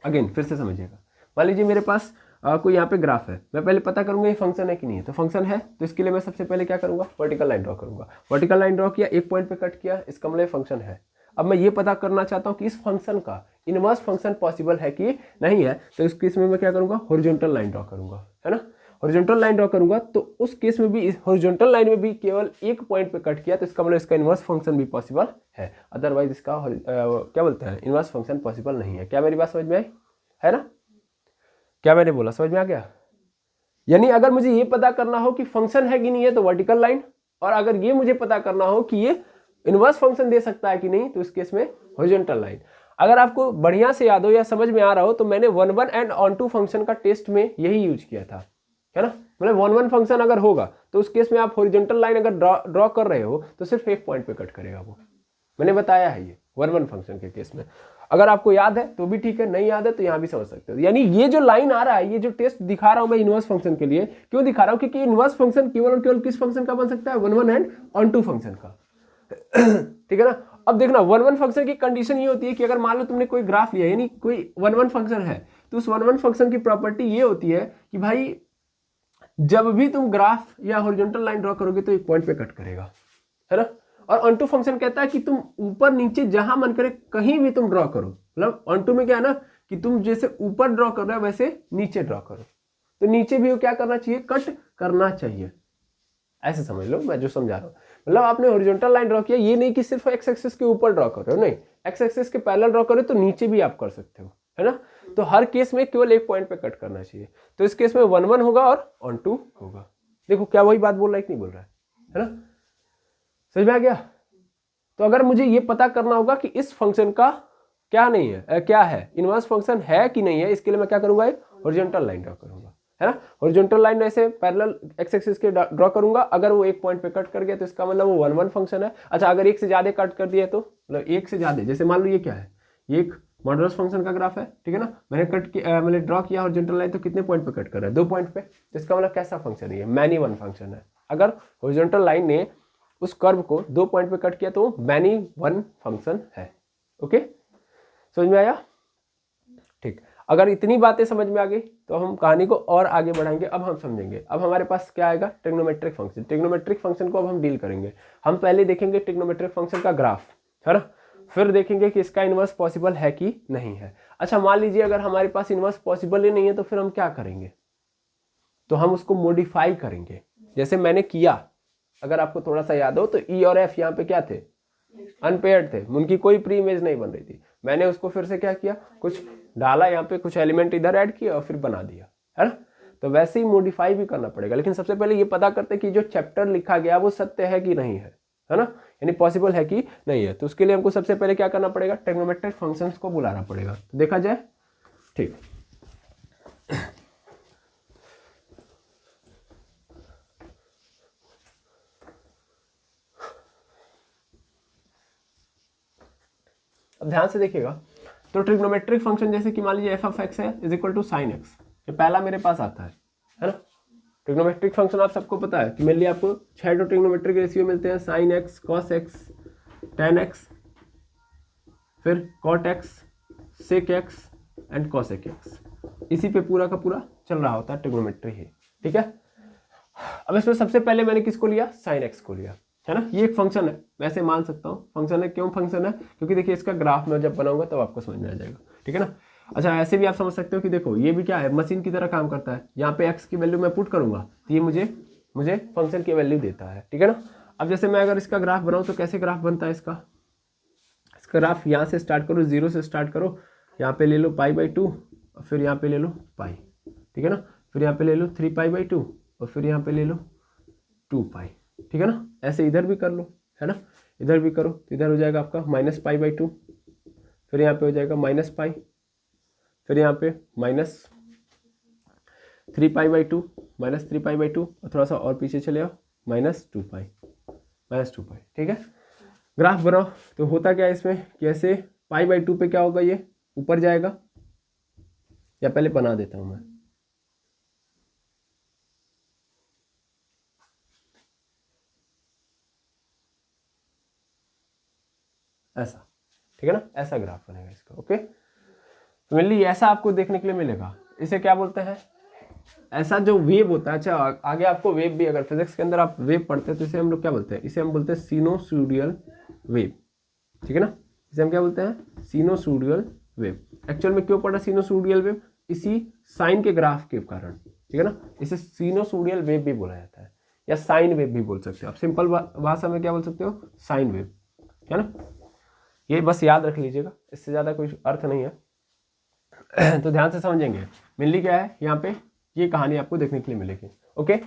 अगेन फिर से समझिएगा। मान लीजिए मेरे पास कोई यहाँ पे ग्राफ है, मैं पहले पता करूंगा ये फंक्शन है कि नहीं है, तो फंक्शन है, तो इसके लिए मैं सबसे पहले क्या करूंगा, वर्टिकल लाइन ड्रॉ करूंगा। वर्टिकल लाइन ड्रॉ किया, एक पॉइंट पे कट किया, इसका मतलब फंक्शन है। अब मैं ये पता करना चाहता हूँ कि इस फंक्शन का इनवर्स फंक्शन पॉसिबल है कि नहीं है, तो इस केस में मैं क्या करूंगा, हॉरिजॉन्टल लाइन ड्रॉ करूंगा, है ना। हॉरिजॉन्टल लाइन ड्रॉ करूंगा तो उस केस में भी, इस हॉरिजॉन्टल लाइन में भी केवल एक पॉइंट पे कट किया, तो इसका मतलब इसका इनवर्स फंक्शन भी पॉसिबल है, अदरवाइज इसका क्या बोलते हैं, इनवर्स फंक्शन पॉसिबल नहीं है। क्या मेरी बात समझ में आई, है ना, क्या मैंने बोला समझ में आ गया। यानी अगर मुझे ये पता करना हो कि फंक्शन है कि नहीं है तो वर्टिकल लाइन, और अगर ये मुझे पता करना हो कि ये इनवर्स फंक्शन दे सकता है कि नहीं, तो इस केस में हॉरिजॉन्टल लाइन। अगर आपको बढ़िया से याद हो या समझ में आ रहा हो तो मैंने 1-1 एंड ऑन-टू फंक्शन का टेस्ट में यही यूज किया था, है ना। मतलब 1-1 फंक्शन अगर होगा तो उस केस में आप हॉरिजॉन्टल लाइन अगर ड्रॉ कर रहे हो तो सिर्फ एक पॉइंट पे कट करेगा वो, मैंने बताया है ये 1-1 फंक्शन के केस में। अगर आपको याद है तो भी ठीक है, नहीं याद है तो यहां भी समझ सकते हो। यानी ये जो लाइन आ रहा है, ये जो टेस्ट दिखा रहा हूं मैं इनवर्स फंक्शन के लिए, क्यों दिखा रहा हूं, क्योंकि इनवर्स फंक्शन केवल और केवल किस फंक्शन का बन सकता है, 1-1 एंड ऑन-टू फंक्शन का, ठीक है ना। अब देखना 1-1 फंक्शन की कंडीशन ये होती है कि अगर मान लो तुमने कोई ग्राफ लिया, यानी कोई 1-1 फंक्शन है, तो उस 1-1 फंक्शन की प्रॉपर्टी ये होती है कि भाई जब भी तुम ग्राफ या हॉरिजॉन्टल लाइन ड्रॉ करोगे तो एक पॉइंट पे कट करेगा, है ना। और ऑन-टू फंक्शन कहता है कि तुम ऊपर नीचे जहां मन करे कहीं भी तुम ड्रॉ करो, मतलब ऑन-टू में क्या है ना कि तुम जैसे ऊपर ड्रॉ कर रहे हो वैसे नीचे ड्रॉ करो, तो नीचे भी वो क्या करना चाहिए, कट करना चाहिए, ऐसे समझ लो मैं जो समझा रहा हूँ। मतलब आपने हॉरिजॉन्टल लाइन ड्रॉ किया, ये नहीं कि सिर्फ एक्स एक्सिस के ऊपर ड्रॉ कर रहे हो, नहीं, एक्स एक्सिस के पैरेलल ड्रॉ करो तो नीचे भी आप कर सकते हो, है ना। तो हर केस में केवल एक पॉइंट पे कट करना चाहिए, तो इस केस में 1-1 होगा और ऑन-टू होगा। देखो क्या वही बात बोल रहा है कि नहीं बोल रहा है ना, समझ में आ गया। तो अगर मुझे ये पता करना होगा कि इस फंक्शन का क्या नहीं है, क्या है, इनवर्स फंक्शन है कि नहीं है, इसके लिए मैं क्या करूंगा, एक हॉरिजॉन्टल लाइन ड्रॉ करूंगा, है ना। हॉरिजॉन्टल लाइन ऐसे पैरेलल एक्स एक्सिस के ड्रॉ करूंगा, अगर वो एक पॉइंट पे कट कर गया तो इसका मतलब वो 1-1 फंक्शन है। अच्छा अगर एक से ज्यादा कट कर दिया तो मतलब एक से ज्यादा, जैसे मान लो ये क्या है, ये एक मॉडुलस फंक्शन का ग्राफ है, ठीक है ना, मैंने कट किया, मैंने ड्रॉ किया हॉरिजॉन्टल लाइन, तो कितने पॉइंट पे कट कर रहा है, 2 पॉइंट पे, तो इसका मतलब कैसा फंक्शन है, ये मैनी वन फंक्शन है। अगर हॉरिजॉन्टल लाइन ने उस कर्व को 2 पॉइंट पे कट किया तो मैनी वन फंक्शन है। ओके समझ में आया, ठीक। अगर इतनी बातें समझ में आ गई तो हम कहानी को और आगे बढ़ाएंगे। अब हम समझेंगे, अब हमारे पास क्या आएगा, ट्रिग्नोमेट्रिक फंक्शन। ट्रिग्नोमेट्रिक फंक्शन को अब हम डील करेंगे। हम पहले देखेंगे ट्रिग्नोमेट्रिक फंक्शन का ग्राफ, है ना, फिर देखेंगे कि इसका इनवर्स पॉसिबल है कि नहीं है। अच्छा मान लीजिए अगर हमारे पास इनवर्स पॉसिबल ही नहीं है तो फिर हम क्या करेंगे, तो हम उसको मॉडिफाई करेंगे, जैसे मैंने किया। अगर आपको थोड़ा सा याद हो तो ई और एफ यहाँ पे क्या थे, अनपेयर्ड थे, उनकी कोई प्री इमेज नहीं बन रही थी। मैंने उसको फिर से क्या किया, कुछ डाला यहाँ पे, कुछ एलिमेंट इधर ऐड किया और फिर बना दिया, है ना। तो वैसे ही मॉडिफाई भी करना पड़ेगा, लेकिन सबसे पहले ये पता करते कि जो चैप्टर लिखा गया वो सत्य है कि नहीं है ना, यानी पॉसिबल है कि नहीं है। तो उसके लिए हमको सबसे पहले क्या करना पड़ेगा, ट्रिग्नोमेट्रिक फंक्शंस को बुलाना पड़ेगा। तो देखा जाए, ठीक। अब ध्यान से देखिएगा, तो ट्रिग्नोमेट्रिक फंक्शन जैसे कि मान लीजिए एफ ऑफ एक्स है is equal to sine X, ये पहला मेरे पास आता है ना। ट्रिग्नोमेट्रिक फंक्शन आप सबको पता है कि मेरे लिए आपको 6 ट्रिग्नोमेट्रिक रेशियो मिलते हैं, sine x, cos x, tan x, फिर cot x, sec x and cosec x. इसी पे पूरा का पूरा चल रहा होता है ट्रिग्नोमेट्री ही, ठीक है। अब इसमें सबसे पहले मैंने किसको लिया, साइन एक्स को लिया, है ना। ये एक फंक्शन है, वैसे मान सकता हूँ फंक्शन है। क्यों फंक्शन है, क्योंकि देखिए इसका ग्राफ मैं जब बनाऊंगा तब आपको समझ में आ जाएगा, ठीक है ना। अच्छा ऐसे भी आप समझ सकते हो कि देखो ये भी क्या है, मशीन की तरह काम करता है। यहाँ पे एक्स की वैल्यू मैं पुट करूंगा तो ये मुझे फंक्शन की वैल्यू देता है, ठीक है ना। अब जैसे मैं अगर इसका ग्राफ बनाऊँ तो कैसे ग्राफ बनता है इसका ग्राफ, यहाँ से स्टार्ट करो, 0 से स्टार्ट करो, यहाँ पे ले लो π/2 और फिर यहाँ पे ले लो पाई, ठीक है ना। फिर यहाँ पे ले लो 3π/2 और फिर यहाँ पे ले लो 2π, ठीक है ना। ऐसे इधर भी कर लो, है ना, इधर भी करो तो इधर हो जाएगा आपका -π/2, फिर यहाँ पे हो जाएगा -π, फिर यहाँ पे -3π/2 -3π/2 और थोड़ा सा और पीछे चले आओ -2π, ठीक है। ग्राफ बनाओ तो होता क्या है इसमें कि ऐसे π/2 पे क्या होगा, ये ऊपर जाएगा, या पहले बना देता हूं मैं, ऐसा, ठीक है ना, ऐसा ग्राफ बनेगा इसका, ओके। तो मेनली ऐसा आपको देखने के लिए मिलेगा। इसे क्या बोलते हैं, ऐसा जो वेव होता है। अच्छा आगे आपको वेव भी, अगर फिजिक्स के अंदर आप वेव पढ़ते हैं तो इसे हम लोग क्या बोलते हैं, इसे हम बोलते हैं सिनोसॉइडल वेव, ठीक है ना। इसे हम क्या बोलते हैं, सिनोसॉइडल वेव। एक्चुअल में क्यों पढ़ा सिनोसॉइडल वेव, इसी साइन के ग्राफ के कारण, ठीक है ना। इसे सिनोसॉइडल वेव भी बोला जाता है या साइन वेव भी बोल सकते हो आप। सिंपल भाषा में क्या बोल सकते हो, साइन वेव, है ना। ये बस याद रख लीजिएगा, इससे ज़्यादा कोई अर्थ नहीं है। तो ध्यान से समझेंगे मेनली क्या है यहाँ पे, ये कहानी आपको देखने के लिए मिलेगी, ओके। कि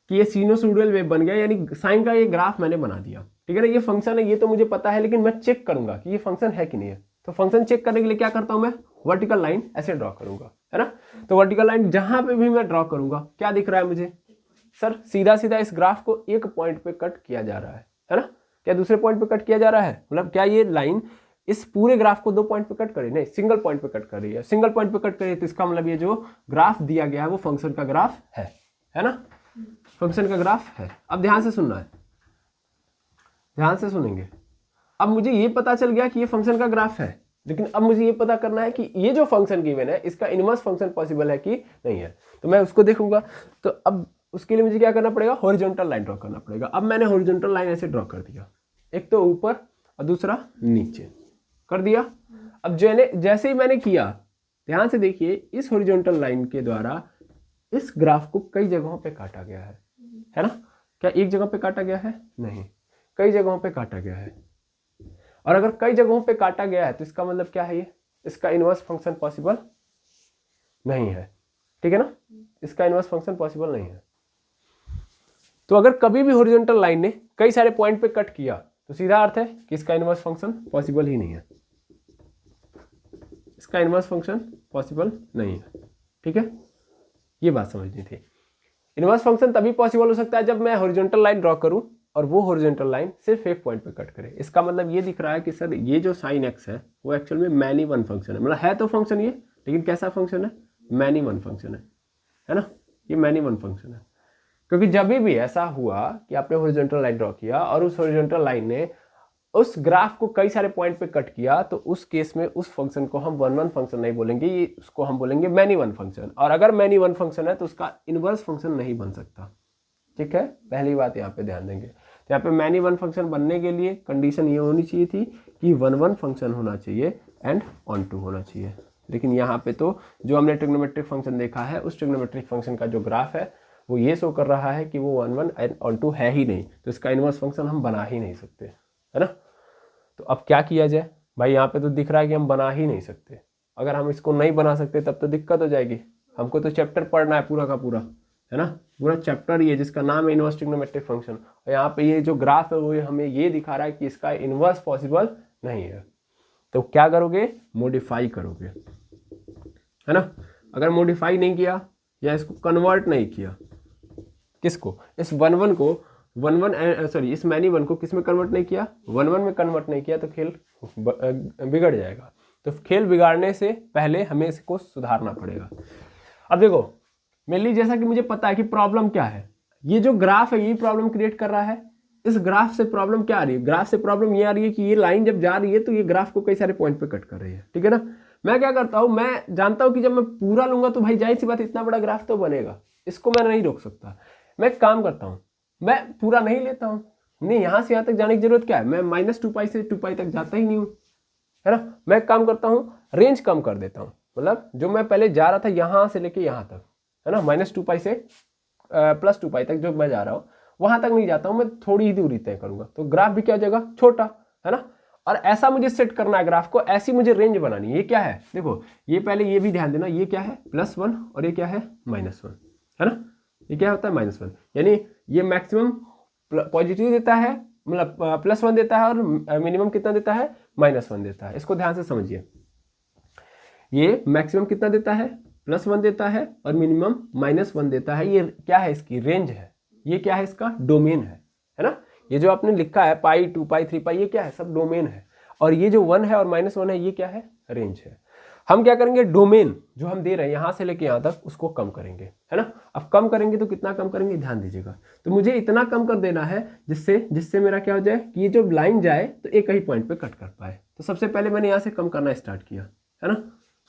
ये सिनोसॉइडल वेव बन गया, यानी साइन का ये ग्राफ मैंने बना दिया, ठीक है ना। ये फंक्शन है, ये तो मुझे पता है, लेकिन मैं चेक करूंगा कि ये फंक्शन है कि नहीं है। तो फंक्शन चेक करने के लिए क्या करता हूं मैं, वर्टिकल लाइन ऐसे ड्रॉ करूंगा, है ना। तो वर्टिकल लाइन जहां पे भी मैं ड्रॉ करूंगा, क्या दिख रहा है मुझे, सर सीधा सीधा इस ग्राफ को एक पॉइंट पे कट किया जा रहा है ना। क्या दूसरे पॉइंट पे कट किया जा रहा है, मतलब क्या ये लाइन इस पूरे ग्राफ को 2 पॉइंट पे कट करे, नहीं, सिंगल पॉइंट पे कट कर रही है। सिंगल पॉइंट पे कट करिए तो इसका मतलब ये जो ग्राफ दिया गया है वो फंक्शन का ग्राफ है ना, फंक्शन का ग्राफ है। अब ध्यान से सुनना है, ध्यान से सुनेंगे। अब मुझे ये पता चल गया कि ये फंक्शन का ग्राफ है, लेकिन अब मुझे ये पता करना है कि ये जो फंक्शन गिवन है इसका इनवर्स फंक्शन पॉसिबल है कि नहीं है। तो मैं उसको देखूंगा। तो अब उसके लिए मुझे क्या करना पड़ेगा, हॉरिजॉन्टल लाइन ड्रॉ करना पड़ेगा। अब मैंने हॉरिजॉन्टल लाइन ऐसे ड्रॉ कर दिया, एक तो ऊपर और दूसरा नीचे कर दिया। अब जैसे ही मैंने किया, ध्यान से देखिए, इस हॉरिजॉन्टल लाइन के द्वारा इस ग्राफ को कई जगहों पे काटा गया है ना। क्या एक जगह पे काटा गया है, नहीं, कई जगहों पे काटा गया है। और अगर कई जगहों पे काटा गया है तो इसका मतलब क्या है, ये इसका इनवर्स फंक्शन पॉसिबल नहीं है, ठीक है ना। इसका इनवर्स फंक्शन पॉसिबल नहीं है। तो अगर कभी भी हॉरिजॉन्टल लाइन ने कई सारे पॉइंट पे कट किया तो सीधा अर्थ है कि इसका इनवर्स फंक्शन पॉसिबल ही नहीं है, इसका इनवर्स फंक्शन पॉसिबल नहीं है, ठीक है। ये बात समझनी थी। इनवर्स फंक्शन तभी पॉसिबल हो सकता है जब मैं हॉरिजॉन्टल लाइन ड्रॉ करूं और वो हॉरिजॉन्टल लाइन सिर्फ एक पॉइंट पे कट करे। इसका मतलब ये दिख रहा है कि सर ये जो साइन एक्स है वो एक्चुअल में मैनी वन फंक्शन है, मतलब है तो फंक्शन ये, लेकिन कैसा फंक्शन है, मैनी वन फंक्शन है ना। ये मैनी वन फंक्शन है, क्योंकि जब भी ऐसा हुआ कि आपने हॉरिजॉन्टल लाइन ड्रॉ किया और उस हॉरिजॉन्टल लाइन ने उस ग्राफ को कई सारे पॉइंट पे कट किया, तो उस केस में उस फंक्शन को हम वन वन फंक्शन नहीं बोलेंगे, ये उसको हम बोलेंगे मैनी वन फंक्शन। और अगर मैनी वन फंक्शन है तो उसका इनवर्स फंक्शन नहीं बन सकता, ठीक है। पहली बात यहाँ पे ध्यान देंगे। तो यहाँ पे मैनी वन फंक्शन बनने के लिए कंडीशन ये होनी चाहिए थी कि वन वन फंक्शन होना चाहिए एंड ऑन टू होना चाहिए। लेकिन यहाँ पे तो जो हमने ट्रिग्नोमेट्रिक फंक्शन देखा है, उस ट्रिग्नोमेट्रिक फंक्शन का जो ग्राफ है वो ये शो कर रहा है कि वो one one and onto है ही नहीं, तो इसका इनवर्स फंक्शन हम बना ही नहीं सकते, है ना। तो अब क्या किया जाए भाई, यहाँ पे तो दिख रहा है कि हम बना ही नहीं सकते। अगर हम इसको नहीं बना सकते तब तो दिक्कत हो जाएगी। हमको तो चैप्टर पढ़ना है पूरा का पूरा, है ना, पूरा चैप्टर ये जिसका नाम है इनवर्स ट्रिग्नोमेट्रिक फंक्शन। और यहाँ पे ये जो ग्राफ है वो हमें ये दिखा रहा है कि इसका इनवर्स पॉसिबल नहीं है। तो क्या करोगे, मॉडिफाई करोगे, है ना। अगर मॉडिफाई नहीं किया या इसको कन्वर्ट नहीं किया, किसको, इस 1 1 को 1 1 सॉरी इस मैनी 1 को किस में कन्वर्ट नहीं किया, 1 1 में कन्वर्ट नहीं किया, तो खेल बिगड़ जाएगा। तो खेल बिगाड़ने से पहले हमें इसको सुधारना पड़ेगा। अब देखो मेनली जैसा कि मुझे पता है कि प्रॉब्लम क्या है, ये जो ग्राफ है यही प्रॉब्लम क्रिएट कर रहा है। इस ग्राफ से प्रॉब्लम क्या आ रही है, ग्राफ से प्रॉब्लम ये आ रही है कि ये लाइन जब जा रही है तो ये ग्राफ को कई सारे पॉइंट पे कट कर रही है, ठीक है ना। मैं क्या करता हूं, मैं जानता हूं कि जब मैं पूरा लूंगा तो भाई जाहिर सी बात इतना बड़ा ग्राफ तो बनेगा, इसको मैं नहीं रोक सकता। मैं एक काम करता हूं, मैं पूरा नहीं लेता हूं, नहीं यहां से यहां तक जाने की जरूरत क्या है, मैं -2π से 2π तक जाता ही नहीं हूं, है ना। मैं एक काम करता हूं, रेंज कम कर देता हूं, मतलब जो मैं पहले जा रहा था यहां से लेके यहां तक, है ना, -2π से +2π तक जो मैं जा रहा हूं वहां तक नहीं जाता हूं, मैं थोड़ी ही दूरी तय करूंगा, तो ग्राफ भी क्या हो जाएगा, छोटा, है ना। और ऐसा मुझे सेट करना है ग्राफ को, ऐसी मुझे रेंज बनानी है। ये क्या है, देखो ये पहले ये भी ध्यान देना, ये क्या है +1 और ये क्या है -1, है ना। ये क्या होता है -1, यानी ये मैक्सिमम पॉजिटिव देता है, मतलब +1 देता है, और मिनिमम कितना देता है, -1 देता है। इसको ध्यान से समझिए, ये मैक्सिमम कितना देता है, +1 देता है, और मिनिमम -1 देता है। ये क्या है, इसकी रेंज है, ये क्या है, इसका डोमेन है ना। ये जो आपने लिखा है पाई 2π 3π, ये क्या है, सब डोमेन है। और ये जो 1 है और -1 है, ये क्या है, रेंज है। हम क्या करेंगे, डोमेन जो हम दे रहे हैं यहां से लेके यहां तक उसको कम करेंगे, है ना। अब कम करेंगे तो कितना कम करेंगे, ध्यान दीजिएगा। तो मुझे इतना कम कर देना है जिससे मेरा क्या हो जाए कि ये जो लाइन जाए तो एक ही पॉइंट पे कट कर पाए। तो सबसे पहले मैंने यहाँ से कम करना स्टार्ट किया, है ना,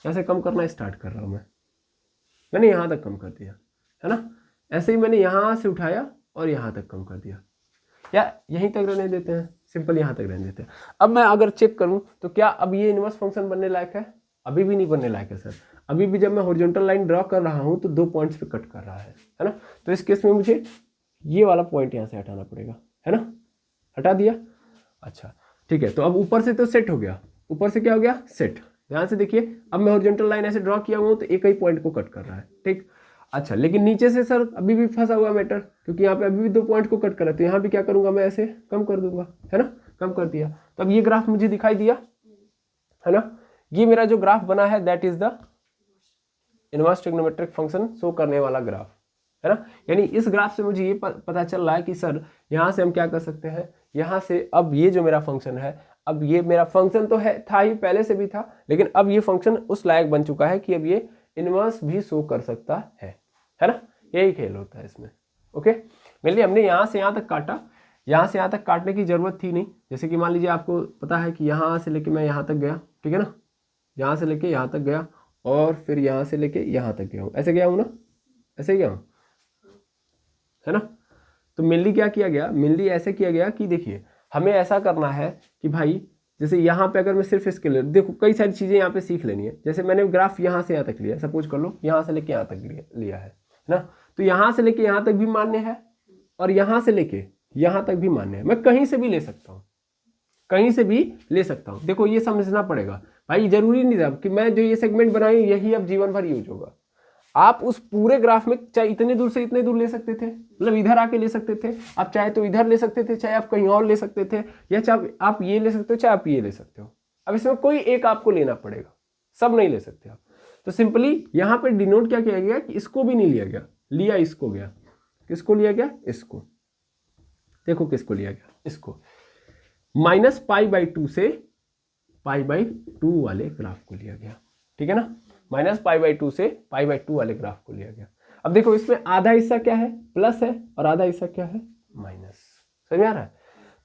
यहाँ से कम करना स्टार्ट कर रहा हूँ मैंने यहाँ तक कम कर दिया, है ना। ऐसे ही मैंने यहाँ से उठाया और यहाँ तक कम कर दिया, या यहीं तक रहने देते हैं, सिंपल यहाँ तक रहने देते हैं। अब मैं अगर चेक करूँ तो क्या अब ये इनवर्स फंक्शन बनने लायक है, अभी भी नहीं बनने लायक है सर। अभी भी जब मैं हॉरिजॉन्टल लाइन ड्रॉ कर रहा हूँ तो 2 पॉइंट्स पे कट कर रहा है ना। तो इस केस में मुझे ये वाला पॉइंट यहाँ से हटाना पड़ेगा, है ना। हटा दिया, अच्छा ठीक है। तो अब ऊपर से तो सेट हो गया, ऊपर से क्या हो गया, सेट। ध्यान से देखिए, अब मैं हॉरिजॉन्टल लाइन ऐसे ड्रॉ किया हूँ तो एक ही पॉइंट को कट कर रहा है, ठीक। अच्छा, लेकिन नीचे से सर अभी भी फंसा हुआ मैटर, क्योंकि यहाँ पे अभी भी 2 पॉइंट को कट कर रहा है, तो यहाँ भी क्या करूंगा, मैं ऐसे कम कर दूंगा, है ना। कम कर दिया, तो अब ये ग्राफ मुझे दिखाई दिया, है ना। ये मेरा जो ग्राफ बना है that is the inverse trigonometric function show करने वाला ग्राफ, है ना। यानी इस ग्राफ से मुझे ये पता चल रहा है कि सर यहाँ से हम क्या कर सकते हैं, यहाँ से अब ये जो मेरा फंक्शन है, अब ये मेरा फंक्शन तो है, था ही, पहले से भी था, लेकिन अब ये फंक्शन उस लायक बन चुका है कि अब ये इनवर्स भी शो कर सकता है ना। यही खेल होता है इसमें, ओके। मेनली हमने यहाँ से यहाँ तक काटा, यहाँ से यहाँ तक काटने की जरूरत थी नहीं। जैसे कि मान लीजिए आपको पता है कि यहाँ से लेके मैं यहाँ तक गया, ठीक है ना, यहाँ से लेके यहाँ तक गया, और फिर यहाँ से लेके यहाँ तक गया हूँ, ऐसे गया हूँ ना, ऐसे गया हूँ, है ना। तो मेनली क्या किया गया, मेनली ऐसे किया गया कि देखिए हमें ऐसा करना है कि भाई जैसे यहाँ पे अगर मैं सिर्फ इसके लिए देखो, कई सारी चीज़ें यहाँ पे सीख लेनी है। जैसे मैंने ग्राफ यहाँ से यहाँ तक लिया, सपोज कर लो यहाँ से लेके यहाँ तक लिया है ना। तो यहाँ से लेके यहाँ तक भी मान्य है, और यहाँ से लेके यहाँ तक भी मान्य है। मैं कहीं से भी ले सकता हूँ, कहीं से भी ले सकता हूँ। देखो ये समझना पड़ेगा भाई, जरूरी नहीं था कि मैं जो ये सेगमेंट बनाई यही अब जीवन भर यूज होगा। आप उस पूरे ग्राफ में चाहे इतने दूर से इतने दूर ले सकते थे, मतलब इधर आके ले सकते थे, आप चाहे तो इधर ले सकते थे, चाहे आप कहीं और ले सकते थे, या चाहे आप ये ले सकते हो, चाहे आप ये ले सकते हो। अब इसमें कोई एक आपको लेना पड़ेगा, सब नहीं ले सकते आप। तो सिंपली यहाँ पे डिनोट क्या किया गया कि इसको भी नहीं लिया गया, लिया इसको गया। किसको लिया गया, इसको। देखो किसको लिया गया, इसको। -π/2 से π/2 वाले ग्राफ को लिया गया, ठीक है ना। -π/2 से π/2 वाले ग्राफ को लिया गया। अब देखो इसमें आधा हिस्सा क्या है, प्लस है, और आधा हिस्सा क्या है, माइनस। समझ में आ रहा है।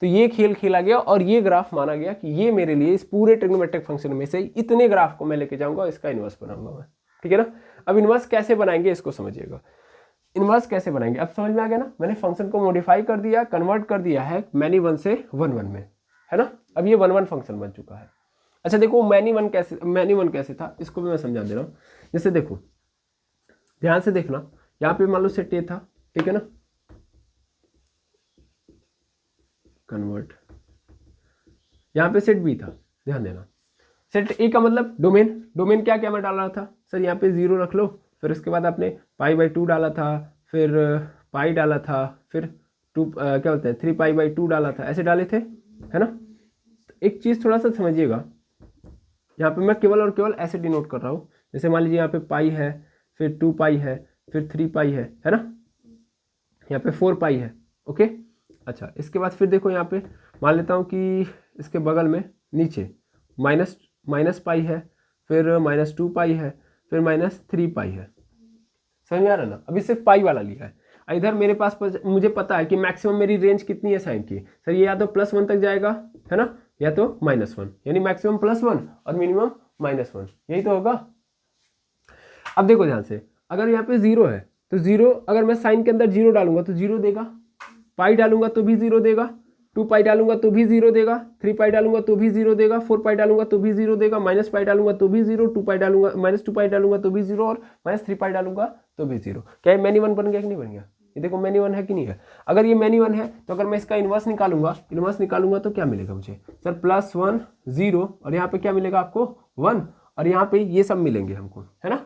तो ये खेल खेला गया, और ये ग्राफ माना गया कि ये मेरे लिए इस पूरे ट्रिग्नोमेट्रिक फंक्शन में से इतने ग्राफ को मैं लेके जाऊंगा, इसका इनवर्स बनाऊंगा मैं, ठीक है ना। अब इनवर्स कैसे बनाएंगे इसको समझिएगा। इनवर्स कैसे बनाएंगे, अब समझ में आ गया ना। मैंने फंक्शन को मॉडिफाई कर दिया, कन्वर्ट कर दिया है मैनी 1 से 1 1 में, है ना। अब ये 1 1 फंक्शन बन चुका है। अच्छा देखो मैनी वन कैसे था, इसको भी मैं समझा दे रहा हूँ। जैसे देखो ध्यान से देखना, यहाँ पे मान लो सेट ए था, ठीक है ना, कन्वर्ट, यहाँ पे सेट बी था, ध्यान देना। सेट ए का मतलब डोमेन क्या क्या मैं डाल रहा था सर, यहाँ पे 0 रख लो, फिर उसके बाद आपने π/2 डाला था, फिर पाई डाला था, फिर क्या बोलते हैं 3π/2 डाला था, ऐसे डाले थे, है ना। एक चीज़ थोड़ा सा समझिएगा, यहाँ पे मैं केवल और केवल ऐसे डिनोट कर रहा हूँ जैसे मान लीजिए यहाँ पे पाई है, फिर 2 पाई है, फिर 3 पाई है ना, यहाँ पे 4 पाई है। ओके, अच्छा इसके बाद फिर देखो यहाँ पे मान लेता हूँ कि इसके बगल में नीचे माइनस पाई है, फिर -2 पाई है, फिर -3 पाई है। समझ में आ रहा ना? अभी सिर्फ पाई वाला लिया है। इधर मेरे पास मुझे पता है कि मैक्सिमम मेरी रेंज कितनी है साइन की, सर ये या तो +1 तक जाएगा है ना, या तो -1, यानी मैक्सिमम +1 और मिनिमम -1, यही तो होगा। अब देखो ध्यान से, अगर यहाँ पे 0 है तो 0, अगर मैं साइन के अंदर 0 डालूंगा तो 0 देगा, पाई डालूंगा तो भी 0 देगा, 2 पाई डालूंगा तो भी 0 देगा, 3 पाई डालूंगा तो भी 0 देगा, 4 पाई डालूंगा तो भी 0 देगा, -पाई डालूंगा तो भी 0, 2 पाई डालूंगा -2 पाई डालूंगा तो भी 0 और -3 पाई डालूंगा तो भी 0। क्या ये मैनी वन बन गया कि नहीं बन गया? ये देखो मैनी वन है कि नहीं है? अगर ये मैनी वन है तो अगर मैं इसका इन्वर्स निकालूंगा तो क्या मिलेगा मुझे? सर +1 0 और यहाँ पे क्या मिलेगा आपको 1, और यहाँ पे ये सब मिलेंगे हमको, है ना।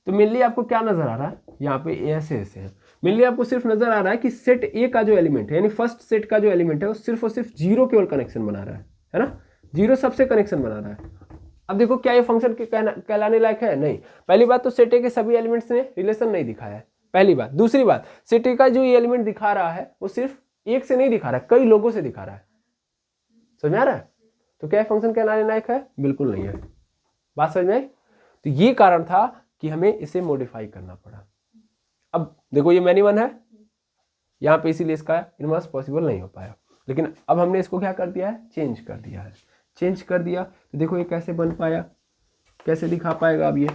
तो मेनली आपको क्या नजर आ रहा है, यहाँ पे ऐसे है। मेनली आपको सिर्फ नजर आ रहा है कि सेट ए का जो एलिमेंट है, यानी फर्स्ट सेट का जो एलिमेंट है वो सिर्फ और सिर्फ 0 केवल कनेक्शन बना रहा है ना, 0 सबसे कनेक्शन बना रहा है। अब देखो क्या ये फंक्शन कहलाने लायक है? नहीं। पहली बात तो सेट ए के सभी एलिमेंट्स ने रिलेशन नहीं दिखाया है, पहली बात। दूसरी बात, सेट ए का जो ये एलिमेंट दिखा रहा है वो सिर्फ एक से नहीं दिखा रहा है, कई लोगों से दिखा रहा है। समझ में आ रहा है? तो क्या फंक्शन कहलाने लायक है? बिल्कुल नहीं है। बात समझ में आई? तो ये कारण था कि हमें इसे मॉडिफाई करना पड़ा। अब देखो ये मैनी वन है यहाँ पे, इसीलिए इसका इनवर्स पॉसिबल नहीं हो पाया, लेकिन अब हमने इसको क्या कर दिया है? चेंज कर दिया है। चेंज कर दिया तो देखो ये कैसे बन पाया, कैसे दिखा पाएगा अब ये?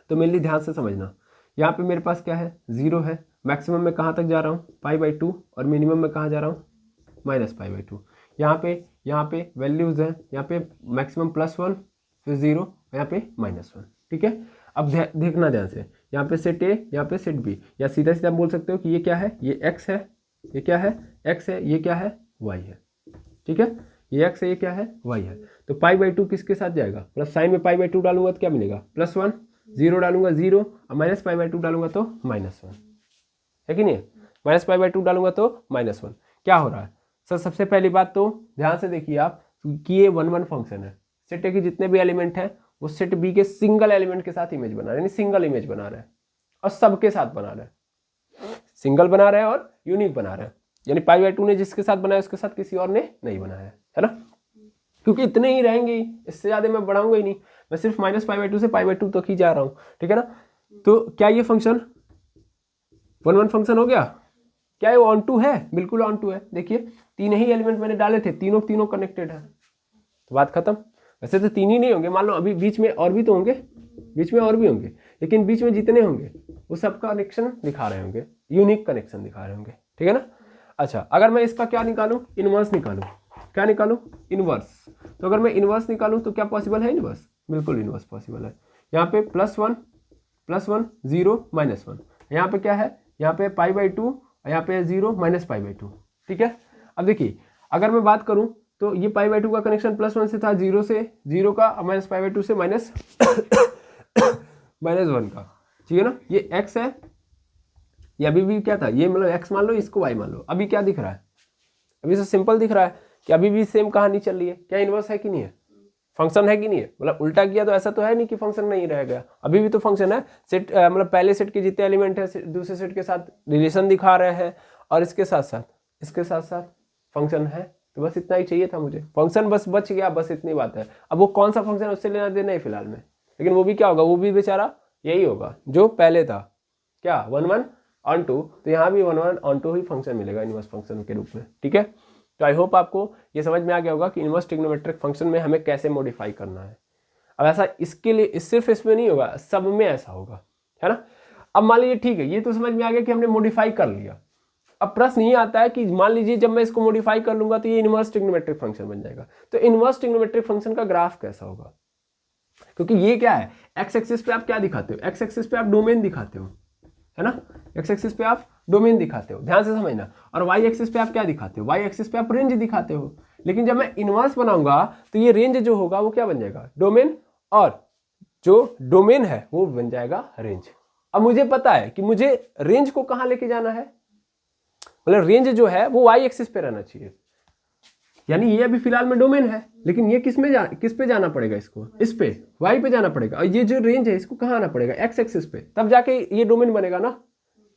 तो मेनली ध्यान से समझना, यहाँ पे मेरे पास क्या है? 0 है। मैक्सिमम में कहाँ तक जा रहा हूँ? π/2, और मिनिमम में कहाँ जा रहा हूँ? -π/2। यहाँ पे वैल्यूज हैं, यहाँ पे मैक्सिमम +1, फिर 0, यहाँ पे -1। ठीक है, अब देखना ध्यान से, यहाँ पे सेट ए, यहाँ पे सेट बी, या सीधा सीधा बोल सकते हो कि ये क्या है? ये x है, ये क्या है? x है, ये क्या है? y है। ठीक है, ये x है, ये क्या है? y है। तो π/2 किसके साथ जाएगा? मतलब साइन में π/2 डालूंगा तो क्या मिलेगा? +1, 0 डालूंगा 0, और -π/2 डालूंगा तो -1 है कि नहीं? -π/2 डालूंगा तो -1। क्या हो रहा है सर? सबसे पहली बात तो ध्यान से देखिए आप कि ये 1-1 फंक्शन है। सेट ए के जितने भी एलिमेंट हैं वो सेट बी के सिंगल एलिमेंट के साथ इमेज बना रहा है, यानी सिंगल इमेज बना रहा है, और सबके साथ बना रहा है। सिंगल बना रहा है और यूनिक बना रहा है, यानी π/2 ने जिसके साथ बनाया उसके साथ किसी और ने नहीं बनाया है ना, क्योंकि इतने ही रहेंगे, इससे ज्यादा मैं बढ़ाऊंगा ही नहीं, मैं सिर्फ -π/2 से π/2 तक ही जा रहा हूँ। ठीक है ना, तो क्या ये फंक्शन 1-1 फंक्शन हो गया? क्या ये ऑन टू है? बिल्कुल ऑन टू है। देखिए 3 ही एलिमेंट मैंने डाले थे, तीनों कनेक्टेड है, तो बात खत्म। वैसे तो 3 ही नहीं होंगे, मान लो अभी बीच में और भी तो होंगे, बीच में और भी होंगे, लेकिन बीच में जितने होंगे वो सब कनेक्शन दिखा रहे होंगे, यूनिक कनेक्शन दिखा रहे होंगे। ठीक है ना। अच्छा, अगर मैं इसका क्या निकालूं? इनवर्स निकालूं। क्या निकालूं? इनवर्स। तो अगर मैं इनवर्स निकालूं तो क्या पॉसिबल है? इनवर्स, बिल्कुल इनवर्स पॉसिबल है। यहाँ पे +1 0 -1, यहाँ पे क्या है? यहाँ पे π/2, यहाँ पे 0 -π/2। ठीक है, अब देखिए अगर मैं बात करूं तो ये π/2 का कनेक्शन +1 से था, 0 का, -π/2 से -1 का। ठीक है ना, ये x है, ये अभी भी क्या था? ये मतलब x मान लो, इसको y मान लो। अभी क्या दिख रहा है? अभी से सिंपल दिख रहा है कि अभी भी सेम कहानी चल रही है। क्या इनवर्स है कि नहीं है? फंक्शन है कि नहीं है? मतलब उल्टा किया तो ऐसा तो है नहीं कि फंक्शन नहीं रह गया, अभी भी तो फंक्शन है। सेट मतलब पहले सेट के जितने एलिमेंट है दूसरे सेट के साथ रिलेशन दिखा रहे हैं, और इसके साथ साथ फंक्शन है। तो बस इतना ही चाहिए था मुझे, फंक्शन बस बच गया, बस इतनी बात है। अब वो कौन सा फंक्शन है उससे लेना देना है फिलहाल में, लेकिन वो भी क्या होगा? वो भी बेचारा यही होगा जो पहले था, क्या 1-1 ऑन टू। तो यहाँ भी 1-1 ऑन टू ही फंक्शन मिलेगा इनवर्स फंक्शन के रूप में। ठीक है, तो आई होप आपको ये समझ में आ गया होगा कि इनवर्स ट्रिग्नोमेट्रिक फंक्शन में हमें कैसे मॉडिफाई करना है। अब ऐसा इसके लिए सिर्फ इसमें नहीं होगा, सब में ऐसा होगा, है ना। अब मान लीजिए ठीक है, ये तो समझ में आ गया कि हमने मॉडिफाई कर लिया। अब प्रश्न ये आता है कि मान लीजिए जब मैं इसको मॉडिफाई कर लूंगा तो ये इनवर्स ट्रिग्नोमेट्रिक फंक्शन बन जाएगा, तो इनवर्स ट्रिग्नोमेट्रिक फंक्शन का ग्राफ कैसा होगा? क्योंकि ये क्या है? एक्स एक्सिस पे आप क्या दिखाते हो? एक्स एक्सिस पे आप डोमेन दिखाते हो, है ना। एक्स एक्सिस पे आप डोमेन दिखाते हो, ध्यान से समझना। और वाई एक्सिस पे आप क्या दिखाते हो? वाई एक्सिस पे आप रेंज दिखाते हो। लेकिन जब मैं इनवर्स बनाऊंगा तो ये रेंज जो होगा वो क्या बन जाएगा? डोमेन, और जो डोमेन है वो बन जाएगा रेंज। अब मुझे पता है कि मुझे रेंज को कहां लेके जाना है, मतलब रेंज जो है वो वाई एक्सिस पे रहना चाहिए। यानी ये अभी फिलहाल में डोमेन है, लेकिन ये किस पे जाना पड़ेगा, इसको इस पे y पे जाना पड़ेगा, और ये जो रेंज है इसको कहाँ आना पड़ेगा, x एक्सिस पे, तब जाके ये डोमेन बनेगा ना।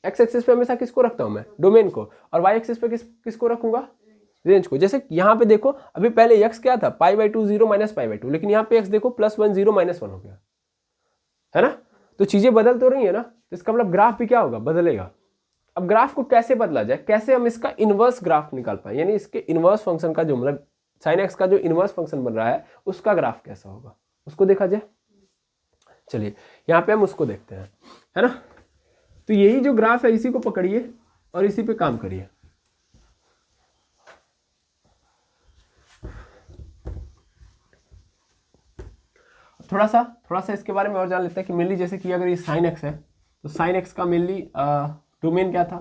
x एक्सिस पे हमेशा किसको रखता हूँ मैं, डोमेन को, और y एक्सिस पे किसको रखूंगा, रेंज को। जैसे यहाँ पे देखो अभी पहले x क्या था, π/2 0 - π/2, लेकिन यहाँ पे x देखो +1 0 -1 हो गया है ना। तो चीजें बदल तो रही है ना, तो इसका मतलब ग्राफ भी क्या होगा, बदलेगा। अब ग्राफ को कैसे बदला जाए, कैसे हम इसका इनवर्स ग्राफ निकाल पाए, यानी इसके इनवर्स फंक्शन का जो मतलब sin x का जो इनवर्स फंक्शन बन रहा है उसका ग्राफ कैसा होगा, उसको देखा जाए। चलिए यहाँ पे हम उसको देखते हैं, है ना। तो यही जो ग्राफ है इसी को पकड़िए और इसी पे काम करिए। थोड़ा सा इसके बारे में और जान लेते हैं कि मेनली जैसे कि अगर ये sin x है तो sin x का मेनली डोमेन क्या था,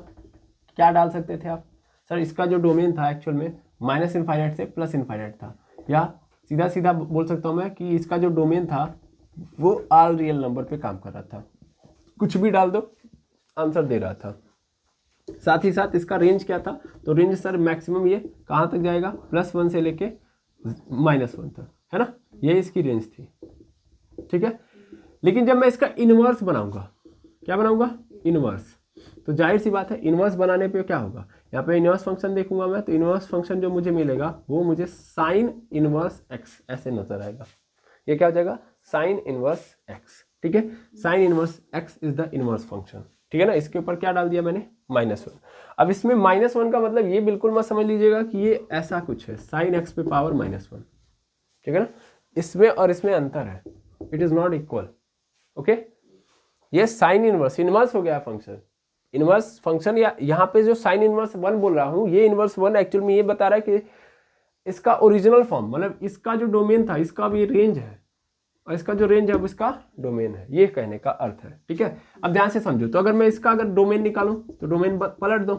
क्या डाल सकते थे आप, सर इसका जो डोमेन था एक्चुअल में -∞ से +∞ था, या सीधा सीधा बोल सकता हूँ मैं कि इसका जो डोमेन था वो ऑल रियल नंबर पे काम कर रहा था, कुछ भी डाल दो आंसर दे रहा था। साथ ही साथ इसका रेंज क्या था, तो रेंज सर मैक्सिमम ये कहाँ तक जाएगा, +1 से लेके -1 तक, है ना, ये इसकी रेंज थी, ठीक है। लेकिन जब मैं इसका इनवर्स बनाऊंगा, क्या बनाऊंगा, इनवर्स, तो जाहिर सी बात है इनवर्स बनाने पे क्या होगा, यहाँ पे इनवर्स फंक्शन देखूंगा मैं, तो इनवर्स फंक्शन जो मुझे मिलेगा वो मुझे sin इनवर्स x ऐसे नजर आएगा। ये क्या हो जाएगा, sin इनवर्स x, ठीक है। sin inverse x is the inverse function, ठीक है ना। इसके ऊपर क्या डाल दिया मैंने, -1। अब इसमें -1 का मतलब ये बिल्कुल मत समझ लीजिएगा कि ये ऐसा कुछ है sin x पे पावर -1, ठीक है ना। इसमें और इसमें अंतर है, it is not equal, okay. ये साइन इनवर्स हो गया फंक्शन, इनवर्स फंक्शन, या यहाँ पे जो साइन इनवर्स 1 बोल रहा हूँ, ये इनवर्स 1 एक्चुअल में ये बता रहा है कि इसका ओरिजिनल फॉर्म, मतलब इसका जो डोमेन था इसका भी रेंज है, और इसका जो रेंज है वो इसका डोमेन है, ये कहने का अर्थ है, ठीक है। अब ध्यान से समझो, तो अगर मैं इसका अगर डोमेन निकालूं तो डोमेन पलट दो,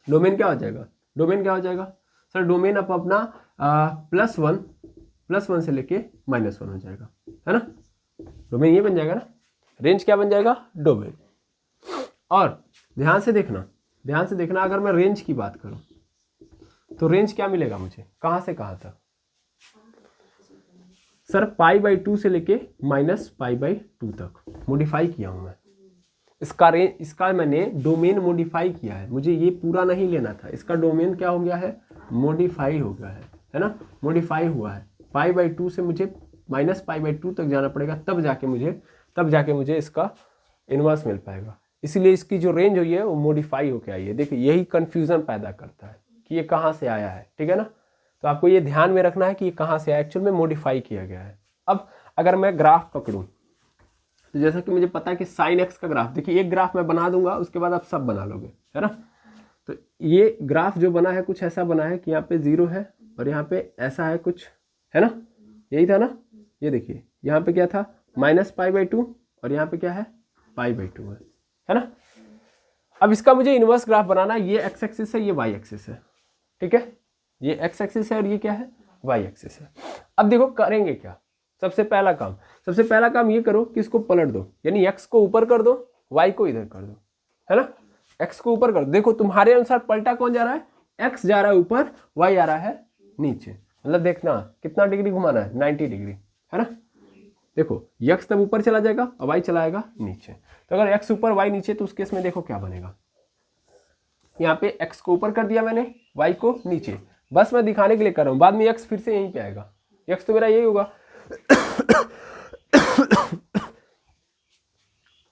डोमेन क्या हो जाएगा, डोमेन क्या हो जाएगा सर, डोमेन अब अपना +1 से लेके -1 हो जाएगा, है ना। डोमेन ये बन जाएगा ना, रेंज क्या बन जाएगा, डोमेन। और ध्यान से देखना अगर मैं रेंज की बात करूं तो रेंज क्या मिलेगा मुझे, कहां से कहां तक, सर π/2 से लेके -π/2 तक मॉडिफाई किया हूं मैं, इसका मैंने डोमेन मॉडिफाई किया है, मुझे ये पूरा नहीं लेना था, इसका डोमेन क्या हो गया है, मॉडिफाई हो गया है ना, मॉडिफाई हुआ है। π/2 से मुझे -π/2 तक जाना पड़ेगा, तब जाके मुझे इसका इनवर्स मिल पाएगा। इसीलिए इसकी जो रेंज हुई है वो मॉडिफाई होकर आई है। देखिए यही कंफ्यूजन पैदा करता है कि ये कहाँ से आया है, ठीक है ना। तो आपको ये ध्यान में रखना है कि ये कहाँ से आया, एक्चुअल में मॉडिफाई किया गया है। अब अगर मैं ग्राफ पकड़ूं तो जैसा कि मुझे पता है कि sin x का ग्राफ, देखिए एक ग्राफ मैं बना दूंगा उसके बाद आप सब बना लोगे, है ना। तो ये ग्राफ जो बना है कुछ ऐसा बना है कि यहाँ पे 0 है और यहाँ पे ऐसा है कुछ, है ना, यही था ना। ये देखिए यहाँ पे क्या था, -π/2 और यहाँ पे क्या है, π/2 है ना। अब इसका मुझे इनवर्स ग्राफ बनाना है, ये x एक्सिस है, ये y एक्सिस है, ठीक है, ये x एक्सिस है और ये क्या है, y एक्सिस है। अब देखो करेंगे क्या, सबसे पहला काम ये करो कि इसको पलट दो, यानी x को ऊपर कर दो, y को इधर कर दो, है ना। x को ऊपर कर दो, देखो तुम्हारे अनुसार पलटा कौन जा रहा है, x जा रहा है ऊपर, y आ रहा है नीचे, मतलब देखना कितना डिग्री घुमाना है, 90 डिग्री, है ना। देखो x तब ऊपर चला जाएगा और y चला आएगा नीचे। तो अगर x ऊपर y नीचे तो उस केस में देखो क्या बनेगा, यहाँ पे x को ऊपर कर दिया मैंने, y को नीचे, बस मैं दिखाने के लिए कर रहा हूँ, बाद में x फिर से यहीं पे आएगा, x तो मेरा यही होगा।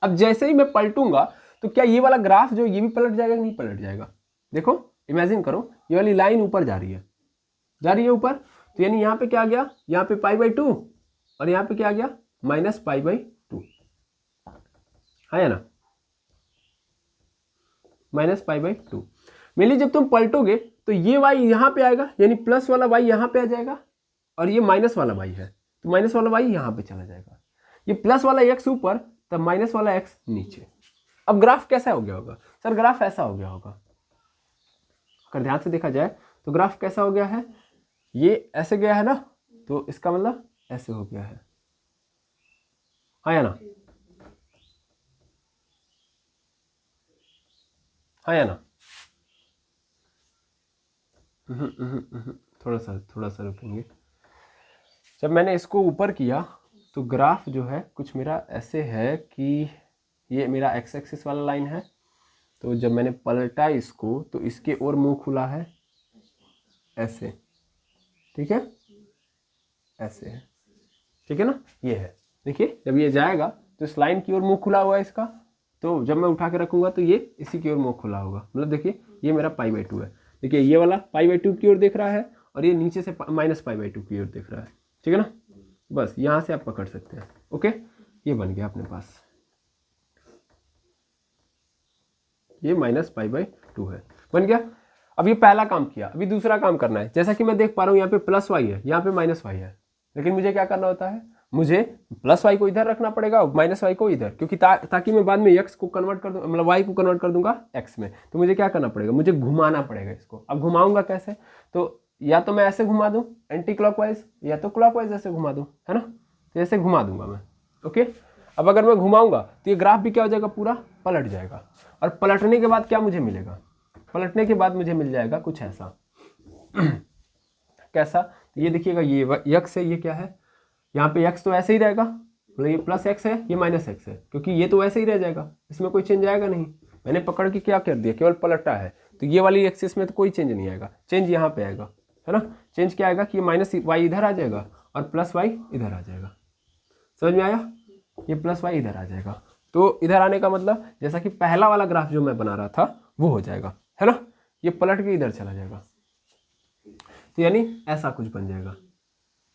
अब जैसे ही मैं पलटूंगा तो क्या ये वाला ग्राफ जो ये भी पलट जाएगा, नहीं पलट जाएगा। देखो इमेजिन करो, ये वाली लाइन ऊपर जा रही है ऊपर, तो यानी यहाँ पे क्या आ गया, यहाँ पे π/2 और यहाँ पे क्या आ गया, -π/2, है ना, -π/2। मेनली जब तुम पलटोगे तो ये y यहाँ पे आएगा, यानी प्लस वाला y यहाँ पे आ जाएगा, और ये माइनस वाला y है तो माइनस वाला y यहाँ पे चला जाएगा, ये प्लस वाला x ऊपर तब माइनस वाला x नीचे। अब ग्राफ कैसा हो गया होगा, सर ग्राफ ऐसा हो गया होगा, अगर ध्यान से देखा जाए तो ग्राफ कैसा हो गया है, ये ऐसे गया है ना, तो इसका मतलब ऐसे हो गया है, हाँ ना, हाँ या ना। थोड़ा सा रुकेंगे। जब मैंने इसको ऊपर किया तो ग्राफ जो है कुछ मेरा ऐसे है कि ये मेरा एक्स एक्सिस वाला लाइन है, तो जब मैंने पलटा इसको तो इसके और मुंह खुला है ऐसे, ठीक है, ऐसे है, ठीक है ना, ये है। देखिए जब ये जाएगा तो इस लाइन की ओर मुंह खुला हुआ है इसका, तो जब मैं उठा के रखूंगा तो ये इसी की ओर मुंह खुला होगा। मतलब देखिए ये मेरा π/2 है, देखिए ये वाला π/2 की ओर देख रहा है और ये नीचे से -π/2 की ओर देख रहा है, ठीक है ना। बस यहाँ से आप पकड़ सकते हैं। ओके, ये बन गया अपने पास, ये -π/2 है, बन गया। अब ये पहला काम किया, अभी दूसरा काम करना है। जैसा कि मैं देख पा रहा हूँ यहाँ पे +y है, यहाँ पे -y है, लेकिन मुझे क्या करना होता है, मुझे +y को इधर रखना पड़ेगा और -y को इधर, क्योंकि ताकि मैं बाद में x को कन्वर्ट कर दूँ, मतलब y को कन्वर्ट कर दूंगा x में। तो मुझे क्या करना पड़ेगा, मुझे घुमाना पड़ेगा इसको। अब घुमाऊंगा कैसे, तो या तो मैं ऐसे घुमा दूँ एंटी क्लॉकवाइज, या तो क्लॉकवाइज ऐसे घुमा दूँ, है ना। तो ऐसे घुमा दूंगा मैं। ओके, अब अगर मैं घुमाऊंगा तो ये ग्राफ भी क्या हो जाएगा, पूरा पलट जाएगा। और पलटने के बाद क्या मुझे मिलेगा, पलटने के बाद मुझे मिल जाएगा कुछ ऐसा कैसा, तो ये देखिएगा, ये x है, ये क्या है, यहाँ पे x तो ऐसे ही रहेगा, मतलब ये +x है, ये -x है, क्योंकि ये तो ऐसे ही रह जाएगा, इसमें कोई चेंज आएगा नहीं। मैंने पकड़ के क्या कर दिया, केवल पलटा है, तो ये वाली एक्सिस में तो कोई चेंज नहीं आएगा, चेंज यहाँ पे आएगा, है ना। चेंज क्या आएगा कि -y इधर आ जाएगा और +y इधर आ जाएगा। समझ में आया, ये +y इधर आ जाएगा। तो इधर आने का मतलब जैसा कि पहला वाला ग्राफ जो मैं बना रहा था वो हो जाएगा, है ना। ये पलट के इधर चला जाएगा, तो यानी ऐसा कुछ बन जाएगा,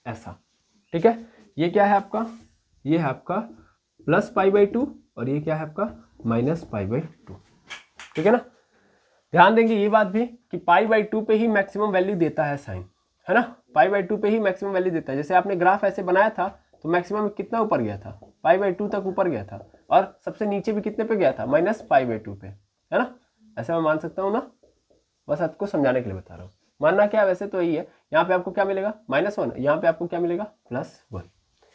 ऐसा, ठीक है। ये क्या है आपका, ये है आपका +π/2 और ये क्या है आपका -π/2, ठीक है ना। ध्यान देंगे ये बात भी कि π/2 पे ही मैक्सिमम वैल्यू देता है साइन, है ना। π/2 पे ही मैक्सिमम वैल्यू देता है। जैसे आपने ग्राफ ऐसे बनाया था तो मैक्सिमम कितना ऊपर गया था, π/2 तक ऊपर गया था, और सबसे नीचे भी कितने पे गया था, -π/2 पे, है ना। ऐसा मैं मान सकता हूँ ना, बस आपको समझाने के लिए बता रहा हूँ। मानना क्या, वैसे तो यही है। यहाँ पे आपको क्या मिलेगा, -1, यहाँ पे आपको क्या मिलेगा, +1।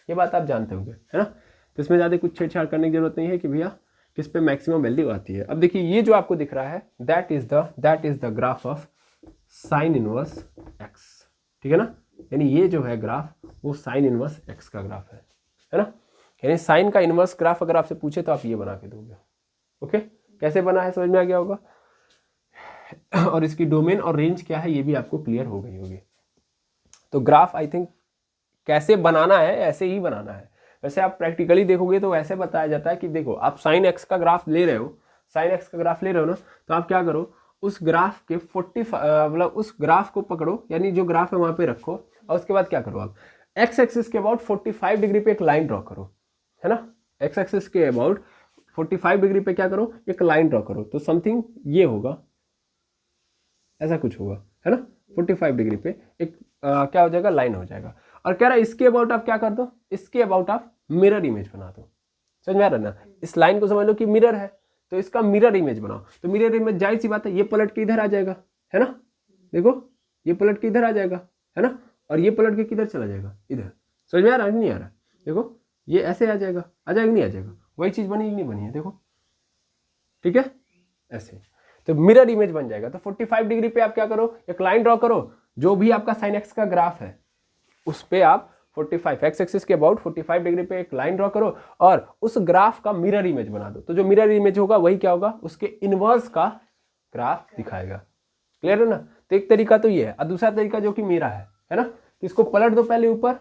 ये बात आप जानते होंगे, है ना। तो इसमें ज़्यादा कुछ छेड़छाड़ करने की जरूरत नहीं है कि भैया किस पे मैक्सिमम वैल्यू आती है। अब देखिए ये जो आपको दिख रहा है, that is the graph of sine inverse x, ठीक है ना। यानी ये जो है ग्राफ वो साइन इनवर्स x का ग्राफ है ना। यानी साइन का इनवर्स ग्राफ अगर आपसे पूछे तो आप ये बना के दोगे। ओके, कैसे बना है समझ में आ गया होगा, और इसकी डोमेन और रेंज क्या है ये भी आपको क्लियर हो गई होगी। तो ग्राफ आई थिंक कैसे बनाना है, ऐसे ही बनाना है। वैसे आप प्रैक्टिकली देखोगे तो ऐसे बताया जाता है कि देखो आप साइन एक्स का ग्राफ ले रहे हो, साइन एक्स का ग्राफ ले रहे हो ना, तो आप क्या करो, उस ग्राफ के 45 मतलब उस ग्राफ को पकड़ो, यानी जो ग्राफ है वहां पे रखो, और उसके बाद क्या करो, आप एक्स एक्सिस के अबाउट 45 डिग्री पे एक लाइन ड्रॉ करो, है ना। एक्स एक्सिस के अबाउट 45 डिग्री पे क्या करो, एक लाइन ड्रॉ करो। तो समथिंग ये होगा, ऐसा कुछ होगा, है ना। 45 डिग्री पे एक क्या हो जाएगा, लाइन हो जाएगा। और कह रहा है इसके अबाउट आप क्या कर दो, इसके अबाउट आप मिरर इमेज बना दो। समझ में आ रहा है ना, इस लाइन को समझ लो कि मिरर है, तो इसका मिरर इमेज बनाओ। तो मिरर इमेज जाहिर सी बात है ये पलट के इधर आ जाएगा, है ना। देखो ये पलट के इधर आ जाएगा, है ना, और ये पलट के किधर चला जाएगा, इधर। समझ में आ रहा है नहीं आ रहा, देखो ये ऐसे आ जाएगा, नहीं आ जाएगा, वही चीज बनी नहीं बनी है, देखो, ठीक है, ऐसे। तो मिरर इमेज बन जाएगा। तो 45 डिग्री पे आप क्या करो, एक लाइन ड्रॉ करो, जो भी आपका साइन एक्स का ग्राफ है उस पे आप 45 एक्स एक्सिस के अबाउट 45 डिग्री पे एक लाइन ड्रॉ करो और उस ग्राफ का मिरर इमेज बना दो। तो जो मिरर इमेज होगा वही क्या होगा, उसके इनवर्स का ग्राफ दिखाएगा। क्लियर है ना। तो एक तरीका तो ये है, और दूसरा तरीका जो कि मेरा है ना, इसको पलट दो पहले ऊपर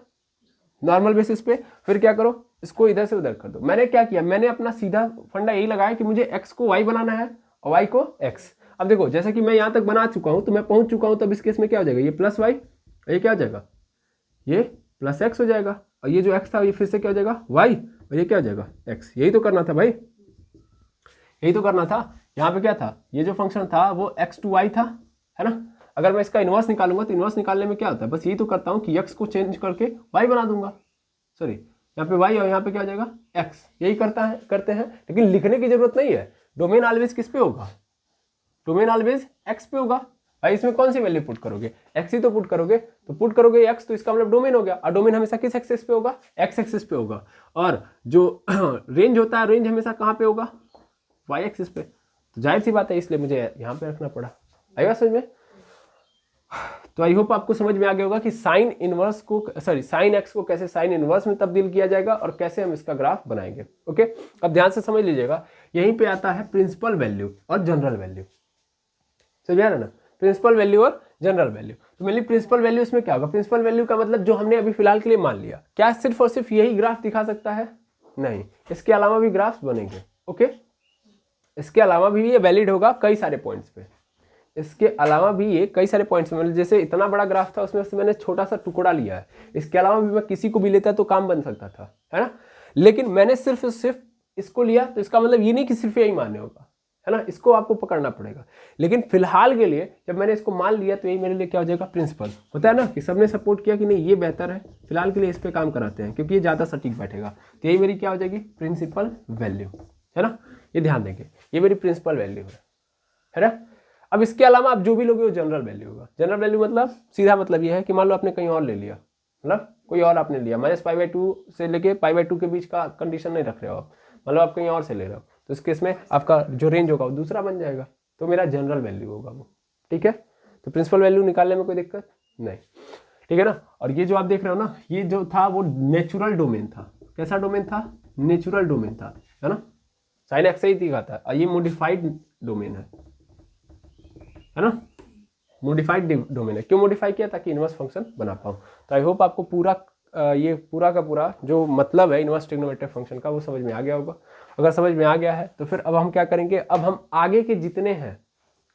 नॉर्मल बेसिस पे, फिर क्या करो, इसको इधर से उधर कर दो। मैंने क्या किया, मैंने अपना सीधा फंडा यही लगाया कि मुझे एक्स को वाई बनाना है और वाई को एक्स। अब देखो जैसे कि मैं यहाँ तक बना चुका हूँ, तो मैं पहुंच चुका हूँ, तब इस केस में क्या हो जाएगा, ये +y, ये क्या हो जाएगा, ये +x हो जाएगा, और ये जो x था ये फिर से क्या हो जाएगा, y, और ये क्या हो जाएगा, x। यही तो करना था भाई, यही तो करना था। यहाँ पे क्या था, ये जो फंक्शन था वो x to y था, है ना। अगर मैं इसका इनवर्स निकालूंगा तो इनवर्स निकालने में क्या होता है, बस यही तो करता हूँ कि x को चेंज करके y बना दूंगा। सॉरी, यहाँ पे y और यहाँ पे क्या हो जाएगा, x। यही करते हैं, लेकिन लिखने की जरूरत नहीं है। डोमेन ऑलवेज किस पे होगा, डोमेन ऑलवेज x पे होगा। भाई इसमें कौन सी वैल्यू पुट करोगे, x ही तो पुट करोगे। तो पुट करोगे x, तो इसका मतलब डोमेन हो गया, और डोमेन हमेशा किस एक्सिस पे होगा, x एक्सिस पे होगा। और जो रेंज होता है, रेंज हमेशा कहाँ पे होगा, y एक्सिस पे। तो जाहिर सी बात है, इसलिए मुझे यहाँ पे रखना पड़ा। आएगा समझ में। तो आई होप आपको समझ में आ गया होगा कि साइन इनवर्स को साइन एक्स को कैसे साइन इनवर्स में तब्दील किया जाएगा और कैसे हम इसका ग्राफ बनाएंगे। ओके, अब ध्यान से समझ लीजिएगा, यहीं पे आता है प्रिंसिपल वैल्यू और जनरल वैल्यू। समझ आ रहा ना, प्रिंसिपल वैल्यू और जनरल वैल्यू। तो मेनली प्रिंसिपल वैल्यू इसमें क्या होगा, प्रिंसिपल वैल्यू का मतलब जो हमने अभी फिलहाल के लिए मान लिया, क्या सिर्फ और सिर्फ यही ग्राफ दिखा सकता है? नहीं, इसके अलावा भी ग्राफ्स बनेंगे। ओके, इसके अलावा भी ये वैलिड होगा कई सारे पॉइंट्स पे, इसके अलावा भी ये कई सारे पॉइंट्स में, मतलब जैसे इतना बड़ा ग्राफ था उसमें से मैंने छोटा सा टुकड़ा लिया है, इसके अलावा भी मैं किसी को भी लेता तो काम बन सकता था, है ना। लेकिन मैंने सिर्फ इसको लिया, तो इसका मतलब ये नहीं कि सिर्फ यही मान्य होगा, है ना, इसको आपको पकड़ना पड़ेगा। लेकिन फिलहाल के लिए जब मैंने इसको मान लिया तो यही मेरे लिए क्या हो जाएगा, प्रिंसिपल। होता है ना कि सबने सपोर्ट किया कि नहीं ये बेहतर है, फिलहाल के लिए इस पे काम कराते हैं क्योंकि ये ज़्यादा सटीक बैठेगा, तो यही मेरी क्या हो जाएगी, प्रिंसिपल वैल्यू, है ना। ये ध्यान देंगे, ये मेरी प्रिंसिपल वैल्यू है ना। अब इसके अलावा आप जो भी लोगे वो जनरल वैल्यू होगा। जनरल वैल्यू मतलब सीधा मतलब ये है कि मान लो आपने कहीं और ले लिया, मतलब कोई और आपने लिया, -π/2 से लेके π/2 के बीच का कंडीशन नहीं रख रहे हो आप, मतलब आप कहीं और से ले रहे हो, तो इस केस में आपका जो रेंज होगा वो दूसरा बन जाएगा, तो मेरा जनरल वैल्यू होगा वो। ठीक है, तो प्रिंसिपल वैल्यू निकालने में कोई दिक्कत नहीं, ठीक है ना। और ये जो आप देख रहे हो ना, ये जो था वो नेचुरल डोमेन था। कैसा डोमेन था? नेचुरल डोमेन था, है ना। साइन एक्स ही दिखाता है, और ये मॉडिफाइड डोमेन है ना, मॉडिफाइड डोमेन है। क्यों मॉडिफाई किया? ताकि इनवर्स फंक्शन बना पाऊँ। तो आई होप आपको ये पूरा का पूरा जो मतलब है इनवर्स ट्रिग्नोमेट्रिक फंक्शन का वो समझ में आ गया होगा। अगर समझ में आ गया है तो फिर अब हम क्या करेंगे, अब हम आगे के जितने हैं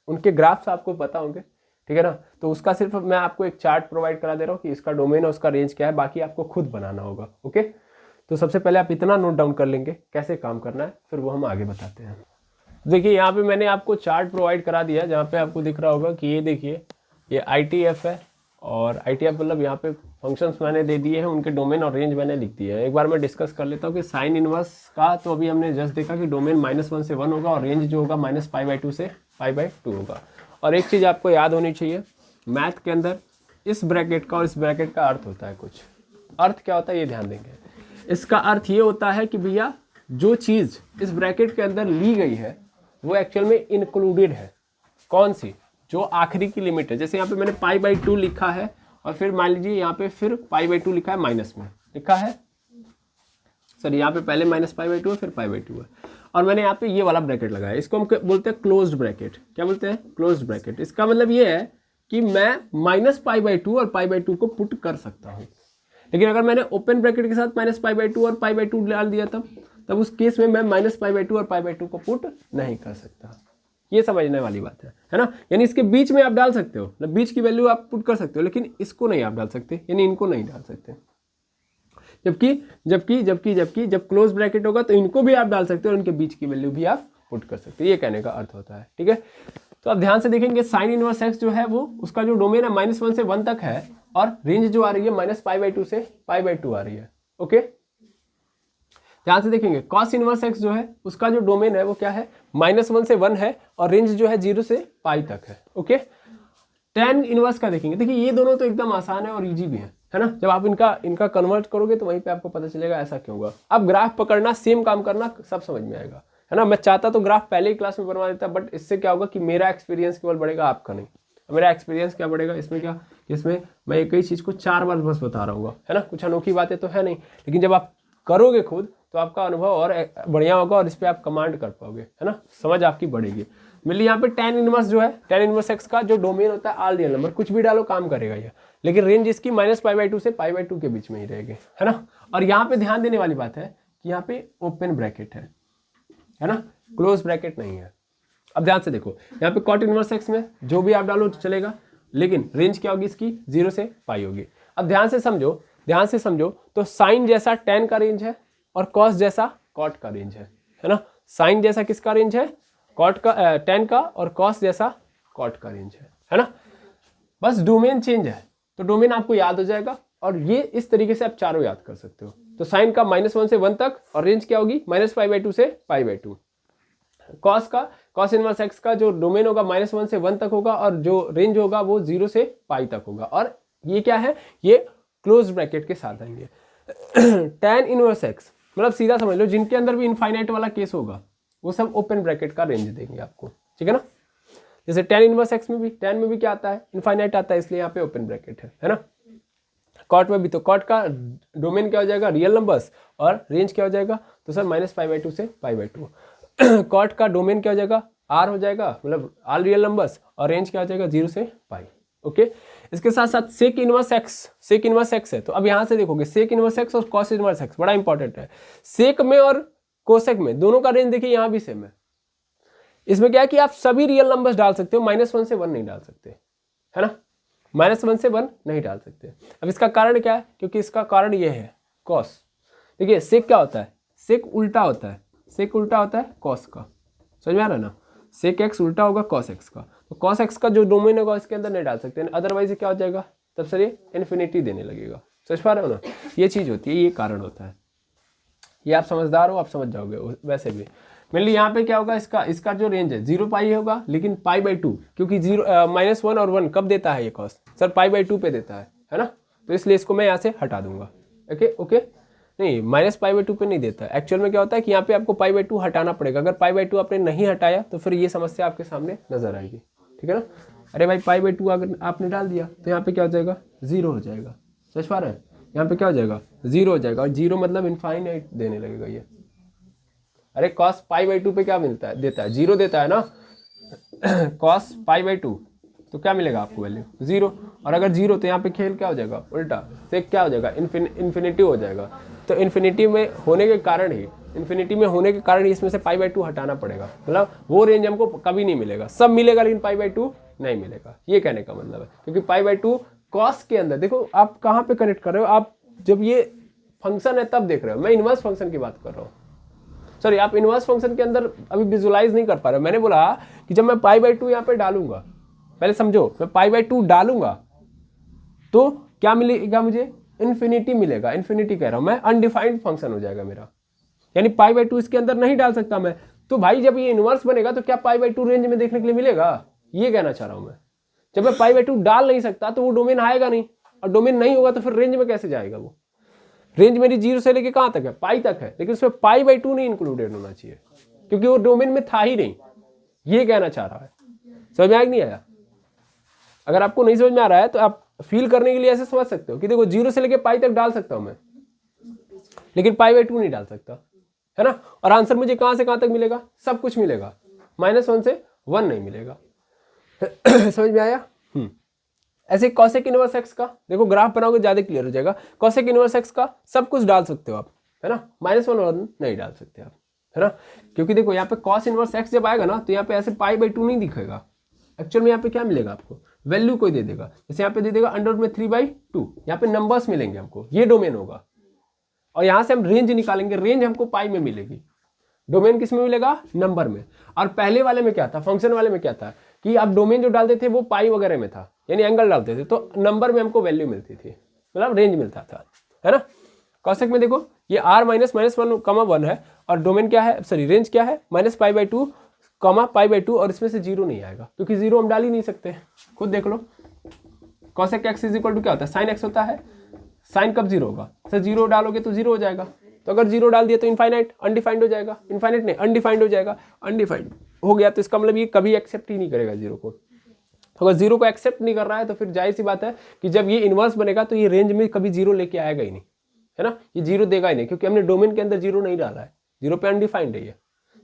उनके ग्राफ्स आपको पता होंगे, ठीक है ना। तो उसका सिर्फ मैं आपको एक चार्ट प्रोवाइड करा दे रहा हूँ कि इसका डोमेन और उसका रेंज क्या है, बाकी आपको खुद बनाना होगा। ओके, तो सबसे पहले आप इतना नोट डाउन कर लेंगे कैसे काम करना है, फिर वो हम आगे बताते हैं। देखिए यहाँ पे मैंने आपको चार्ट प्रोवाइड करा दिया, जहाँ पे आपको दिख रहा होगा कि ये देखिए ये ITF है, और ITF मतलब यहाँ पे फंक्शंस मैंने दे दिए हैं, उनके डोमेन और रेंज मैंने लिख दिए हैं। एक बार मैं डिस्कस कर लेता हूँ कि साइन इनवर्स का, तो अभी हमने जस्ट देखा कि डोमेन -1 से 1 होगा और रेंज जो होगा -π/2 से π/2 होगा। और एक चीज़ आपको याद होनी चाहिए, मैथ के अंदर इस ब्रैकेट का और इस ब्रैकेट का अर्थ होता है कुछ। अर्थ क्या होता है ये ध्यान देंगे। इसका अर्थ ये होता है कि भैया जो चीज़ इस ब्रैकेट के अंदर ली गई है वो एक्चुअल में इंक्लूडेड है। कौन सी? जो आखिरी की लिमिट है। जैसे यहाँ पे मैंने π/2 लिखा है और फिर मान लीजिए यहाँ पे फिर π/2 लिखा है, माइनस में लिखा है, सर यहाँ पे पहले -π/2 है फिर π/2 है, और मैंने यहाँ पे ये वाला ब्रैकेट लगाया, इसको हम बोलते हैं क्लोज्ड ब्रैकेट। क्या बोलते हैं? Closed bracket. इसका मतलब ये है कि मैं -π/2 और π/2 को पुट कर सकता हूँ। लेकिन अगर मैंने ओपन ब्रैकेट के साथ -π/2 और π/2 डाल दिया तब उस केस में मैं -π/2 और π/2 को पुट नहीं कर सकता। ये समझने वाली बात है ना। यानी इसके बीच में आप डाल सकते हो, मतलब बीच की वैल्यू आप पुट कर सकते हो, लेकिन इसको नहीं आप डाल सकते, यानी इनको नहीं डाल सकते। जब क्लोज ब्रैकेट होगा तो इनको भी आप डाल सकते हो और इनके बीच की वैल्यू भी आप पुट कर सकते हो। ये कहने का अर्थ होता है, ठीक है। तो आप ध्यान से देखेंगे साइन इनवर्स एक्स जो है वो उसका जो डोमेन है -1 से 1 तक है, और रेंज जो आ रही है -π/2 से π/2 आ रही है। ओके, ध्यान से देखेंगे कॉस इनवर्स एक्स जो है उसका जो डोमेन है वो क्या है, -1 से 1 है, और रेंज जो है 0 से π तक है। ओके, tan इनवर्स का देखेंगे, देखिए ये दोनों तो एकदम आसान है और इजी भी है ना। जब आप इनका कन्वर्ट करोगे तो वहीं पे आपको पता चलेगा ऐसा क्यों होगा। अब ग्राफ पकड़ना, सेम काम करना, सब समझ में आएगा, है ना। मैं चाहता तो ग्राफ पहले ही क्लास में बनवा देता, बट इससे क्या होगा कि मेरा एक्सपीरियंस केवल बढ़ेगा, आपका नहीं। मेरा एक्सपीरियंस क्या बढ़ेगा इसमें, इसमें मैं एक ही चीज़ को 4 बार बस बता रहा हूँ, है ना। कुछ अनोखी बातें तो है नहीं, लेकिन जब आप करोगे खुद तो आपका अनुभव और बढ़िया होगा और इस पर आप कमांड कर पाओगे, है ना, समझ आपकी बढ़ेगी। मिली यहाँ पे tan इनवर्स जो है, tan इनवर्स एक्स का जो डोमेन होता है आल रियल नंबर, कुछ भी डालो काम करेगा ये, लेकिन रेंज इसकी -π/2 से π/2 के बीच में ही रहेगी, है ना। और यहाँ पे ध्यान देने वाली बात है कि यहाँ पे ओपन ब्रैकेट है ना, क्लोज ब्रैकेट नहीं है। अब ध्यान से देखो, यहाँ पे कॉट इनवर्स एक्स में जो भी आप डालो तो चलेगा, लेकिन रेंज क्या होगी इसकी, 0 से π होगी। अब ध्यान से समझो, तो साइन जैसा tan का रेंज है और कॉस जैसा कॉट का रेंज है ना। साइन जैसा किसका रेंज है, कॉट का, tan का, और कॉस जैसा कॉट का रेंज है ना। बस डोमेन चेंज है तो डोमेन आपको याद हो जाएगा, और ये इस तरीके से आप चारों याद कर सकते हो। तो साइन का -1 से 1 तक, और रेंज क्या होगी -π/2 से π/2। कॉस इनवर्स एक्स का जो डोमेन होगा -1 से 1 तक होगा, और जो रेंज होगा वो 0 से π तक होगा, और ये क्या है, ये क्लोज ब्रैकेट के साथ आएंगे। tan इनवर्स एक्स मतलब सीधा समझ लो, जिनके अंदर भी इनफाइनाइट वाला केस होगा वो सब ओपन ब्रैकेट का रेंज देंगे आपको, ठीक है ना। जैसे tan इनवर्स x में भी, tan में भी क्या आता है, इनफाइनाइट आता है, इसलिए यहाँ पे ओपन ब्रैकेट है ना। कॉट में भी, तो कॉट का डोमेन क्या हो जाएगा, रियल नंबर्स, और रेंज क्या हो जाएगा, तो सर -π/2 से π/2। कॉट का डोमेन क्या हो जाएगा, आर हो जाएगा, मतलब ऑल रियल नंबर्स, और रेंज क्या हो जाएगा 0 से π। ओके, इसके साथ साथ सेक इनवर्स एक्स है, तो अब यहाँ से देखोगे सेक इनवर्स एक्स और कॉस इनवर्स एक्स बड़ा इंपॉर्टेंट है। सेक में और कोसेक में दोनों का रेंज देखिए यहाँ भी सेम है। इसमें क्या है कि आप सभी रियल नंबर्स डाल सकते हो, -1 से 1 नहीं डाल सकते, है ना, -1 से 1 नहीं डाल सकते। अब इसका कारण क्या है, क्योंकि इसका कारण ये है कॉस। देखिए सेक क्या होता है, सेक उल्टा होता है, सेक उल्टा होता है कॉस का, समझ में आ रहा है ना, सेक एक्स उल्टा होगा कॉस एक्स का, तो कॉस एक्स का जो डोमेन होगा इसके अंदर नहीं डाल सकते, अदरवाइज क्या हो जाएगा, तब सर ये इन्फिनिटी देने लगेगा। समझ पा रहे हो ना, ये चीज़ होती है, ये कारण होता है। ये आप समझदार हो, आप समझ जाओगे। वैसे भी मेनली यहाँ पे क्या होगा, इसका जो रेंज है 0 π होगा, लेकिन π/2, क्योंकि -1 और 1 कब देता है ये कॉस, सर π/2 पे देता है ना, तो इसलिए इसको मैं यहाँ से हटा दूंगा। ओके नहीं, -π/2 पे नहीं देता है। एक्चुअल में क्या होता है कि यहाँ पे आपको π/2 हटाना पड़ेगा, अगर π/2 आपने नहीं हटाया तो फिर ये समस्या आपके सामने नजर आएगी, ठीक है ना। अरे भाई π/2 अगर आपने डाल दिया तो यहाँ पे क्या हो जाएगा, 0 हो जाएगा। समझ पा रहे हैं, यहाँ पे क्या हो जाएगा, 0 हो जाएगा, और 0 मतलब इनफाइनाइट देने लगेगा ये। अरे cos π/2 पे क्या मिलता है, देता है 0 देता है ना, cos π/2 तो क्या मिलेगा आपको वैल्यू 0, और अगर 0 तो यहाँ पे खेल क्या हो जाएगा, उल्टा सेक क्या हो जाएगा, इन्फिनिटी हो जाएगा। तो इन्फिनिटी में होने के कारण ही इसमें से π/2 हटाना पड़ेगा, मतलब वो रेंज हमको कभी नहीं मिलेगा, सब मिलेगा लेकिन π/2 नहीं मिलेगा, ये कहने का मतलब है। क्योंकि π/2 कॉस के अंदर, देखो आप कहाँ पे कनेक्ट कर रहे हो, आप जब ये फंक्शन है तब देख रहे हो, मैं इनवर्स फंक्शन की बात कर रहा हूँ, सॉरी आप इनवर्स फंक्शन के अंदर अभी विजुलाइज नहीं कर पा रहे हो। मैंने बोला कि जब मैं π/2 यहाँ पे डालूंगा, पहले समझो, मैं π/2 डालूंगा तो क्या मिलेगा मुझे, इन्फिनिटी मिलेगा। इन्फिनिटी कह रहा हूं मैं, अनडिफाइंड फंक्शन हो जाएगा मेरा, यानी π/2 इसके अंदर नहीं डाल सकता मैं। तो भाई जब ये इनवर्स बनेगा तो क्या π/2 रेंज में देखने के लिए मिलेगा, ये कहना चाह रहा हूं मैं। जब मैं π/2 डाल नहीं सकता तो वो डोमेन आएगा नहीं, और डोमेन नहीं होगा तो फिर रेंज में कैसे जाएगा वो। रेंज मेरी 0 से लेके कहां तक है, π तक है, लेकिन उसमें π/2 नहीं इंक्लूडेड होना चाहिए, क्योंकि वो डोमेन में था ही नहीं, ये कहना चाह रहा है। समझ में आया कि नहीं आया? अगर आपको नहीं समझ में आ रहा है तो आप फील करने के लिए ऐसे समझ सकते हो कि देखो 0 से लेके π तक डाल सकता हूं मैं, लेकिन π/2 नहीं डाल सकता, है ना। और आंसर मुझे कहां से कहां तक मिलेगा, सब कुछ मिलेगा, -1 से 1 नहीं मिलेगा। समझ में आया? ऐसे कॉसेक इनवर्स एक्स का देखो, ग्राफ बनाओगे ज्यादा क्लियर हो जाएगा। कॉसेक इनवर्स एक्स का सब कुछ डाल सकते हो आप, है ना, -1 और 1 नहीं डाल सकते आप, है ना। क्योंकि देखो यहाँ पे कॉस इनवर्स एक्स जब आएगा ना तो यहाँ पे ऐसे π/2 नहीं दिखेगा। एक्चुअल में यहाँ पे क्या मिलेगा आपको, वैल्यू कोई दे देगा, जैसे यहाँ पे दे देगा √3/2, यहाँ पे नंबर्स मिलेंगे हमको, ये डोमेन होगा। और यहाँ से हम रेंज निकालेंगे, रेंज हमको पाई में मिलेगी, डोमेन किस में मिलेगा, नंबर में। और पहले वाले में क्या था, फंक्शन वाले में क्या था कि आप डोमेन जो डालते थे वो पाई वगैरह में था, यानी एंगल डालते थे तो नंबर में हमको वैल्यू मिलती थी, मतलब रेंज मिलता था, है ना। कॉसेक में देखो ये r -1, है, और डोमेन क्या है, सॉरी रेंज क्या है, -π/2, π/2, और इसमें से 0 नहीं आएगा क्योंकि 0 हम डाल ही नहीं सकते, खुद देख लो। कॉसेक x = क्या होता है, साइन x होता है। साइन कब 0 होगा, सर 0 डालोगे तो 0 हो जाएगा, तो अगर 0 डाल दिया तो इनफाइनाइट अनडिफाइंड हो जाएगा, इनफाइनाइट नहीं अनडिफाइंड हो जाएगा, अनडिफाइंड हो गया तो इसका मतलब ये कभी एक्सेप्ट ही नहीं करेगा 0 को। तो अगर 0 को एक्सेप्ट नहीं कर रहा है तो फिर जाहिर सी बात है कि जब ये इनवर्स बनेगा तो ये रेंज में कभी 0 लेके आएगा ही नहीं, है ना, ये 0 देगा ही नहीं, क्योंकि हमने डोमेन के अंदर 0 नहीं डाला है, 0 पे अनडिफाइंड है ये,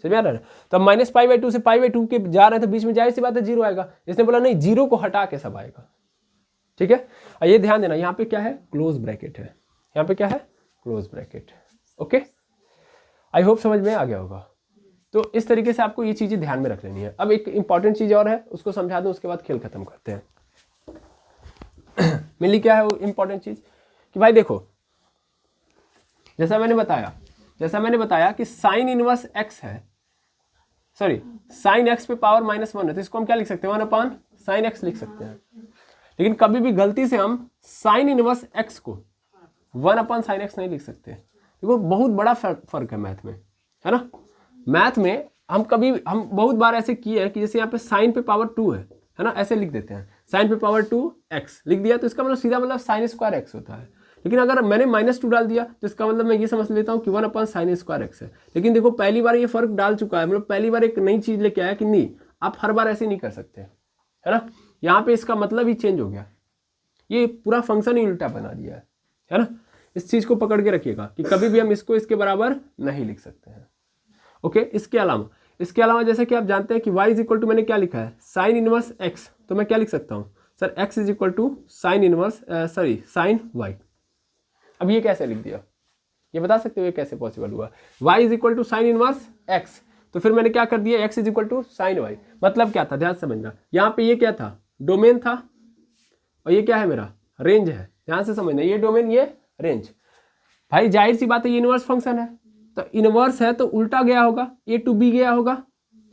समझ में आ रहा है। तो -π/2 से π/2 के जा रहे हैं तो बीच में जाहिर सी बात है 0 आएगा, इसने बोला नहीं 0 को हटा के सब आएगा, ठीक है। और ये ध्यान देना, यहाँ पे क्या है, क्लोज ब्रैकेट है, यहाँ पे क्या है, close bracket, okay. I hope समझ में आ गया होगा। तो इस तरीके से आपको ये चीजें ध्यान में रख लेनी है। अब एक इंपॉर्टेंट चीज और है, उसको समझा दूं, उसके बाद खेल खत्म करते हैं। मिली क्या है वो इंपॉर्टेंट चीज कि भाई देखो, जैसा मैंने बताया कि साइन इनवर्स एक्स है, सॉरी साइन एक्स पे पावर -1 है, तो इसको हम क्या लिख सकते हैं, 1/sin x लिख सकते हैं। लेकिन कभी भी गलती से हम साइन इनवर्स एक्स को 1/sin x नहीं लिख सकते। देखो बहुत बड़ा फर्क है मैथ में, है ना। मैथ में हम बहुत बार ऐसे किए हैं कि जैसे यहाँ पे साइन पे पावर 2 है ना, ऐसे लिख देते हैं, साइन पे पावर 2x लिख दिया तो इसका मतलब सीधा मतलब sin² x होता है। लेकिन अगर मैंने -2 डाल दिया तो इसका मतलब मैं ये समझ लेता हूँ कि 1/sin² x है। लेकिन देखो पहली बार ये फर्क डाल चुका है, मतलब पहली बार एक नई चीज लेके आया कि नहीं आप हर बार ऐसे नहीं कर सकते, है ना। यहाँ पे इसका मतलब ही चेंज हो गया, ये पूरा फंक्शन ही उल्टा बना दिया है ना। इस चीज़ को पकड़ के रखिएगा कि कभी भी हम इसको इसके बराबर नहीं लिख सकते हैं। ओके, इसके अलावा जैसे कि आप जानते हैं कि y इज इक्वल टू, मैंने क्या लिखा है, साइन इनवर्स x, तो मैं क्या लिख सकता हूँ sir, x is equal to sine inverse sine y। अब ये कैसे लिख दिया, ये बता सकते हो ये कैसे पॉसिबल हुआ। y is equal to sine inverse x, तो फिर मैंने क्या कर दिया, x is equal to sine y। मतलब क्या था, ध्यान से समझना, यहाँ पे ये क्या था, डोमेन था, और ये क्या है, मेरा रेंज है। ध्यान से समझना, ये डोमेन, ये रेंज। भाई जाहिर सी बात है ये इनवर्स फंक्शन है, तो इनवर्स है तो उल्टा गया होगा, ए टू बी गया होगा।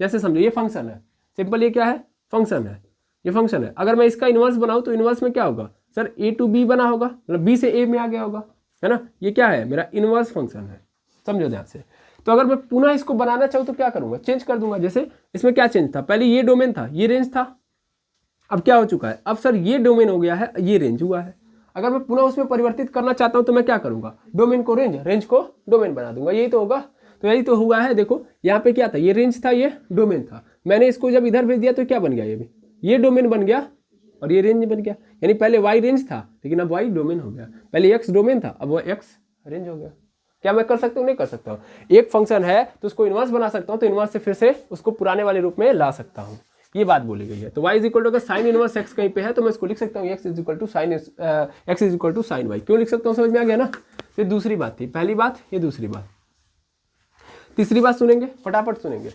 जैसे समझो ये फंक्शन है, सिंपल, ये क्या है, फंक्शन है, ये फंक्शन है। अगर मैं इसका इनवर्स बनाऊं तो इनवर्स में क्या होगा सर, ए टू बी बना होगा, मतलब बी से ए में आ गया होगा, है ना। ये क्या है, मेरा इनवर्स फंक्शन है, समझो ध्यान से। तो अगर मैं पुनः इसको बनाना चाहूँ तो क्या करूंगा, चेंज कर दूंगा। जैसे इसमें क्या चेंज था, पहले ये डोमेन था, ये रेंज था, अब क्या हो चुका है, अब सर ये डोमेन हो गया है, ये रेंज हुआ है। अगर मैं पुनः उसमें परिवर्तित करना चाहता हूं तो मैं क्या करूंगा, डोमेन को रेंज, रेंज को डोमेन बना दूंगा, यही तो होगा। तो यही तो हुआ है, देखो यहाँ पे क्या था, ये रेंज था, ये डोमेन था, मैंने इसको जब इधर भेज दिया तो क्या बन गया, ये भी ये डोमेन बन गया और ये रेंज बन गया। यानी पहले y रेंज था लेकिन अब y डोमेन हो गया, पहले x डोमेन था अब वो x रेंज हो गया। क्या मैं कर सकता हूँ, नहीं कर सकता हूँ। एक फंक्शन है तो उसको इनवर्स बना सकता हूँ, तो इनवर्स से फिर से उसको पुराने वाले रूप में ला सकता हूँ, ये बात बोली गई है। तो y इज इक्वल टू, अगर साइन इनवर्स x कहीं पे है तो मैं इसको लिख सकता हूँ x is equal to sine y। क्यों लिख सकता हूँ, समझ में आ गया ना। ये दूसरी बात थी, पहली बात, ये दूसरी बात। तीसरी बात सुनेंगे, फटाफट सुनेंगे।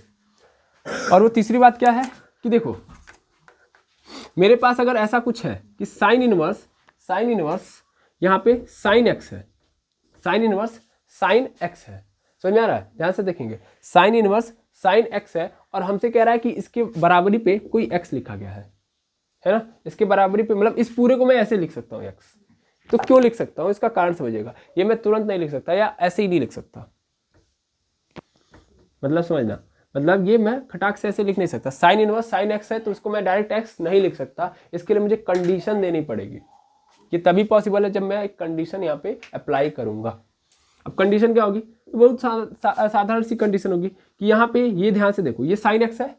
और वो तीसरी बात क्या है कि देखो, मेरे पास अगर ऐसा कुछ है कि साइन इनवर्स यहाँ पे साइन x है, साइन इनवर्स साइन x है, समझ में आ रहा है, ध्यान से देखेंगे, साइन इनवर्स साइन x है, और हमसे कह रहा है कि इसके बराबरी पे कोई x लिखा गया है ना, इसके बराबरी पे, मतलब इस पूरे को मैं ऐसे लिख सकता हूँ x। तो क्यों लिख सकता हूँ, इसका कारण समझिएगा, ये मैं तुरंत नहीं लिख सकता या ऐसे ही नहीं लिख सकता, मतलब समझना, मतलब ये मैं खटाक से ऐसे लिख नहीं सकता। साइन इनवर्स साइन x है तो उसको मैं डायरेक्ट x नहीं लिख सकता, इसके लिए मुझे कंडीशन देनी पड़ेगी। ये तभी पॉसिबल है जब मैं एक कंडीशन यहाँ पे अप्लाई करूंगा। अब कंडीशन क्या होगी, तो बहुत साधारण सी कंडीशन होगी कि यहाँ पे ये ध्यान से देखो, ये साइन x है,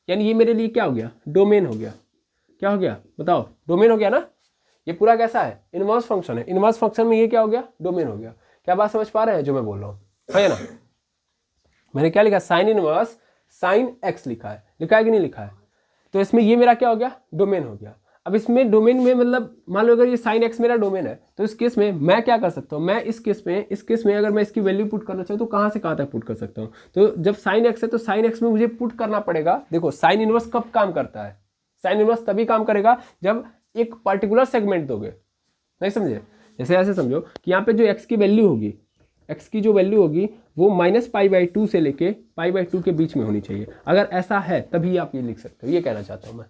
यानी ये मेरे लिए क्या हो गया, डोमेन हो गया। क्या हो गया बताओ, डोमेन हो गया ना। ये पूरा कैसा है, इनवर्स फंक्शन है, इनवर्स फंक्शन में ये क्या हो गया, डोमेन हो गया। क्या बात समझ पा रहे हैं जो मैं बोल रहा हूँ, है ना। मैंने क्या लिखा, साइन इनवर्स साइन x लिखा है, लिखा है कि नहीं लिखा है। तो इसमें ये मेरा क्या हो गया, डोमेन हो गया। अब इसमें डोमेन में मतलब मान लो अगर ये साइन x मेरा डोमेन है तो इस केस में मैं क्या कर सकता हूँ, मैं इस केस में अगर मैं इसकी वैल्यू पुट करना चाहूँ तो कहाँ से कहाँ तक पुट कर सकता हूँ। तो जब साइन x है तो साइन x में मुझे पुट करना पड़ेगा। देखो साइन इनवर्स कब काम करता है, साइन इनवर्स तभी काम करेगा जब एक पर्टिकुलर सेगमेंट दोगे, नहीं समझे। जैसे ऐसे समझो कि यहाँ पे जो x की वैल्यू होगी, x की जो वैल्यू होगी वो -π/2 से लेके π/2 के बीच में होनी चाहिए। अगर ऐसा है तभी आप ये लिख सकते हो, ये कहना चाहता हूँ मैं।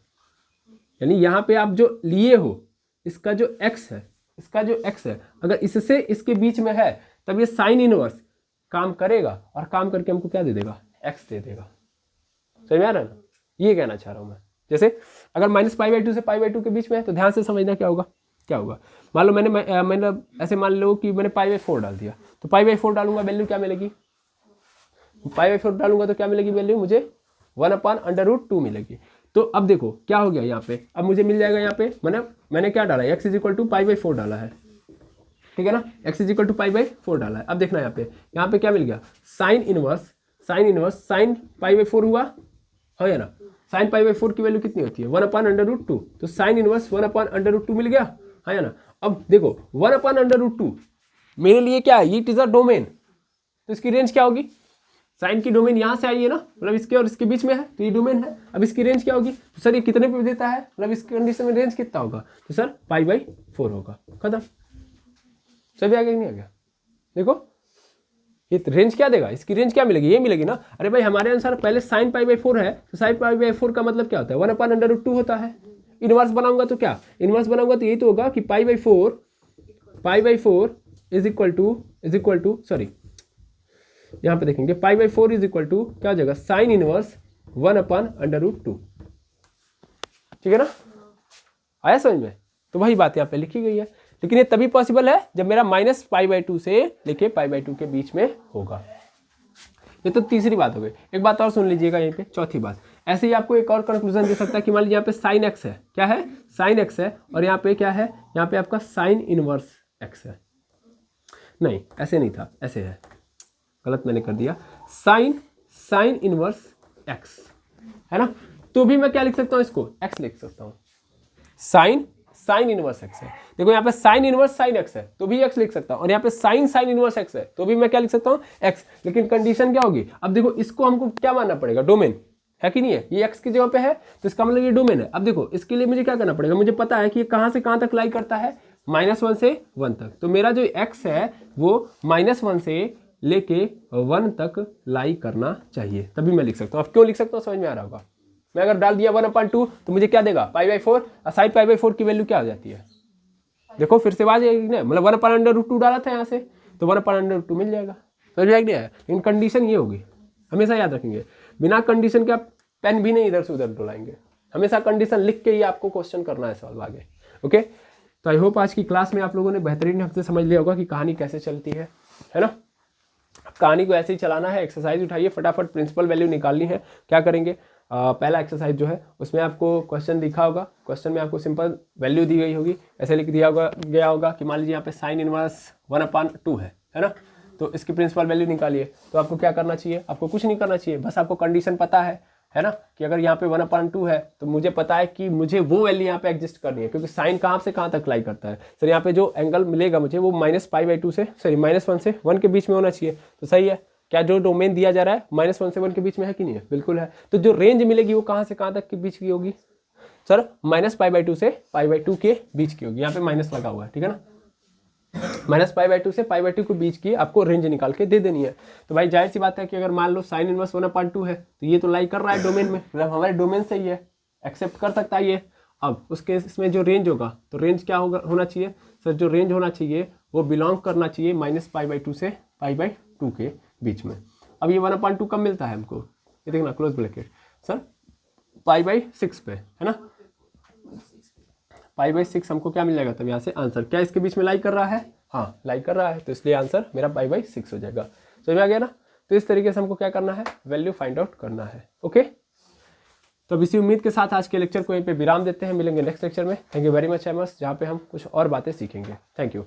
यानी यहाँ पे आप जो लिए हो, इसका जो x है, अगर इससे इसके बीच में है तब ये साइन इनवर्स काम करेगा और काम करके हमको क्या दे देगा, x दे देगा। समझ में आ रहा है ना, ये कहना चाह रहा हूँ मैं। जैसे अगर -π/2 से π/2 के बीच में है तो ध्यान से समझना क्या होगा। मान लो मैंने ऐसे मान लो कि मैंने π/4 डाल दिया, तो π/4 डालूंगा, वैल्यू क्या मिलेगी, π/4 डालूंगा तो क्या मिलेगी वैल्यू, मुझे 1/√2 मिलेगी। तो अब देखो क्या हो गया यहाँ पे, अब मुझे मिल जाएगा यहाँ पे, मैंने क्या डाला, x इज इक्वल टू π/4 डाला है, ठीक है ना, x इज इक्वल टू π/4 डाला है। अब देखना यहाँ पे क्या मिल गया, साइन इनवर्स साइन π/4 हुआ, है ना। साइन π/4 की वैल्यू कितनी होती है, 1/√2, तो साइन इनवर्स 1/√2 मिल गया, है ना। अब देखो 1/√2 मेरे लिए क्या है, इट इज अ डोमेन, तो इसकी रेंज क्या होगी, साइन की डोमेन यहाँ से आई है ना, मतलब इसके और इसके बीच में है तो ये डोमेन है। अब इसकी रेंज क्या होगी, तो सर ये कितने पे देता है, मतलब इस कंडीशन में रेंज कितना होगा, तो सर π/4 होगा, खत्म। सभी आ गया नहीं आ गया, देखो ये रेंज क्या देगा, इसकी रेंज क्या मिलेगी, ये मिलेगी ना। अरे भाई हमारे अनुसार पहले साइन π/4 है, तो साइन π/4 का मतलब क्या होता है, 1/√2 होता है। इनवर्स बनाऊंगा तो क्या, इनवर्स बनाऊंगा तो यही तो होगा कि π/4 इज इक्वल टू सॉरी, यहाँ पे देखेंगे π/4 इज इक्वल टू क्या हो जाएगा, साइन इनवर्स 1/√2, ठीक है ना, आया समझ में। तो वही बात यहाँ पे लिखी गई है, लेकिन ये तभी पॉसिबल है जब मेरा -π/2 से लेके π/2 के बीच में होगा। ये तो तीसरी बात हो गई। एक बात और सुन लीजिएगा यहीं पे, चौथी बात, ऐसे ही आपको एक और कंक्लूजन दे सकता है कि मान लीजिए यहाँ पे साइन एक्स है, क्या है, साइन एक्स है, और यहाँ पे क्या है, यहाँ पे आपका साइन इनवर्स एक्स है। नहीं ऐसे नहीं था, ऐसे है, गलत मैंने कर दिया, साइन इनवर्स एक्स है ना। तो भी मैं क्या लिख सकता हूँ, इसको एक्स लिख सकता हूँ, साइन इनवर्स एक्स है। देखो यहाँ पे साइन इनवर्स साइन एक्स है तो भी एक्स लिख सकता हूँ, और यहाँ पे साइन इनवर्स एक्स है तो भी मैं क्या लिख सकता हूँ, एक्स। लेकिन कंडीशन क्या होगी, अब देखो इसको हमको क्या मानना पड़ेगा, डोमेन है कि नहीं है, ये एक्स की जगह पे है तो इसका मतलब ये डोमेन है। अब देखो इसके लिए मुझे क्या करना पड़ेगा, मुझे पता है कि ये कहाँ से कहाँ तक लाई करता है, -1 से 1 तक। तो मेरा जो एक्स है वो -1 से लेके 1 तक लाई करना चाहिए, तभी मैं लिख सकता हूँ। अब क्यों लिख सकता हूँ समझ में आ रहा होगा। मैं अगर डाल दिया 1/2 तो मुझे क्या देगा, पाई/4, और साइन पाई/4 की वैल्यू क्या आ जाती है, देखो फिर से आ जाएगी ना, मतलब 1/√2 डाला था यहाँ से तो 1/√2 मिल जाएगा, समझ में आ गया है। लेकिन कंडीशन ये होगी, हमेशा याद रखेंगे, बिना कंडीशन के आप पेन भी नहीं इधर से उधर डुलाएंगे, हमेशा कंडीशन लिख के ही आपको क्वेश्चन करना है सवाल आगे। ओके, तो आई होप आज की क्लास में आप लोगों ने बेहतरीन ढंग से समझ लिया होगा कि कहानी कैसे चलती है ना। कहानी को ऐसे ही चलाना है, एक्सरसाइज उठाइए, फटाफट प्रिंसिपल वैल्यू निकालनी है। क्या करेंगे, पहला एक्सरसाइज जो है उसमें आपको क्वेश्चन दिखा होगा, क्वेश्चन में आपको सिंपल वैल्यू दी गई होगी, ऐसे लिख दिया गया होगा कि मान लीजिए यहाँ पे साइन इनवर्स 1/2 है ना, तो इसकी प्रिंसिपल वैल्यू निकालिए। तो आपको क्या करना चाहिए, आपको कुछ नहीं करना चाहिए, बस आपको कंडीशन पता है ना, कि अगर यहाँ पे 1/2 है तो मुझे पता है कि मुझे वो वैल्यू यहाँ पे एग्जिस्ट करनी है, क्योंकि साइन कहाँ से कहाँ तक लाई करता है। सर यहाँ पे जो एंगल मिलेगा मुझे वो -π/2 से -1 से 1 के बीच में होना चाहिए, तो सही है। क्या जो डोमेन दिया जा रहा है -1 से 1 के बीच में है कि नहीं है, बिल्कुल है। तो जो रेंज मिलेगी वो कहाँ से कहाँ तक के बीच की होगी, सर -π/2 से π/2 के बीच की होगी, यहाँ पे माइनस लगा हुआ है, ठीक है ना, -π/2 से π/2 के बीच की आपको रेंज निकाल के दे देनी है। तो भाई जाहिर सी बात है कि अगर मान लो साइन इनवर्स 1/2 है तो ये तो लाई कर रहा है डोमेन में, मतलब हमारे डोमेन से ही है, एक्सेप्ट कर सकता है ये। अब उस केस में जो रेंज होगा तो रेंज क्या होना चाहिए, सर जो रेंज होना चाहिए वो बिलोंग करना चाहिए -π/2 से π/2 के बीच में। अब ये 1/2 कब मिलता है हमको, ये देखना क्लोज ब्रैकेट, सर π/6 पे है ना, π/6 हमको क्या मिल जाएगा तब यहाँ से आंसर, क्या इसके बीच में लाई कर रहा है, हाँ लाई कर रहा है, तो इसलिए आंसर मेरा π/6 हो जाएगा। समझ में आ गया ना। तो इस तरीके से हमको क्या करना है, वैल्यू फाइंड आउट करना है। ओके, तो अब इसी उम्मीद के साथ आज के लेक्चर को यहीं पे विराम देते हैं, मिलेंगे नेक्स्ट लेक्चर में। थैंक यू वेरी मच एमर्स, जहाँ पे हम कुछ और बातें सीखेंगे। Thank you.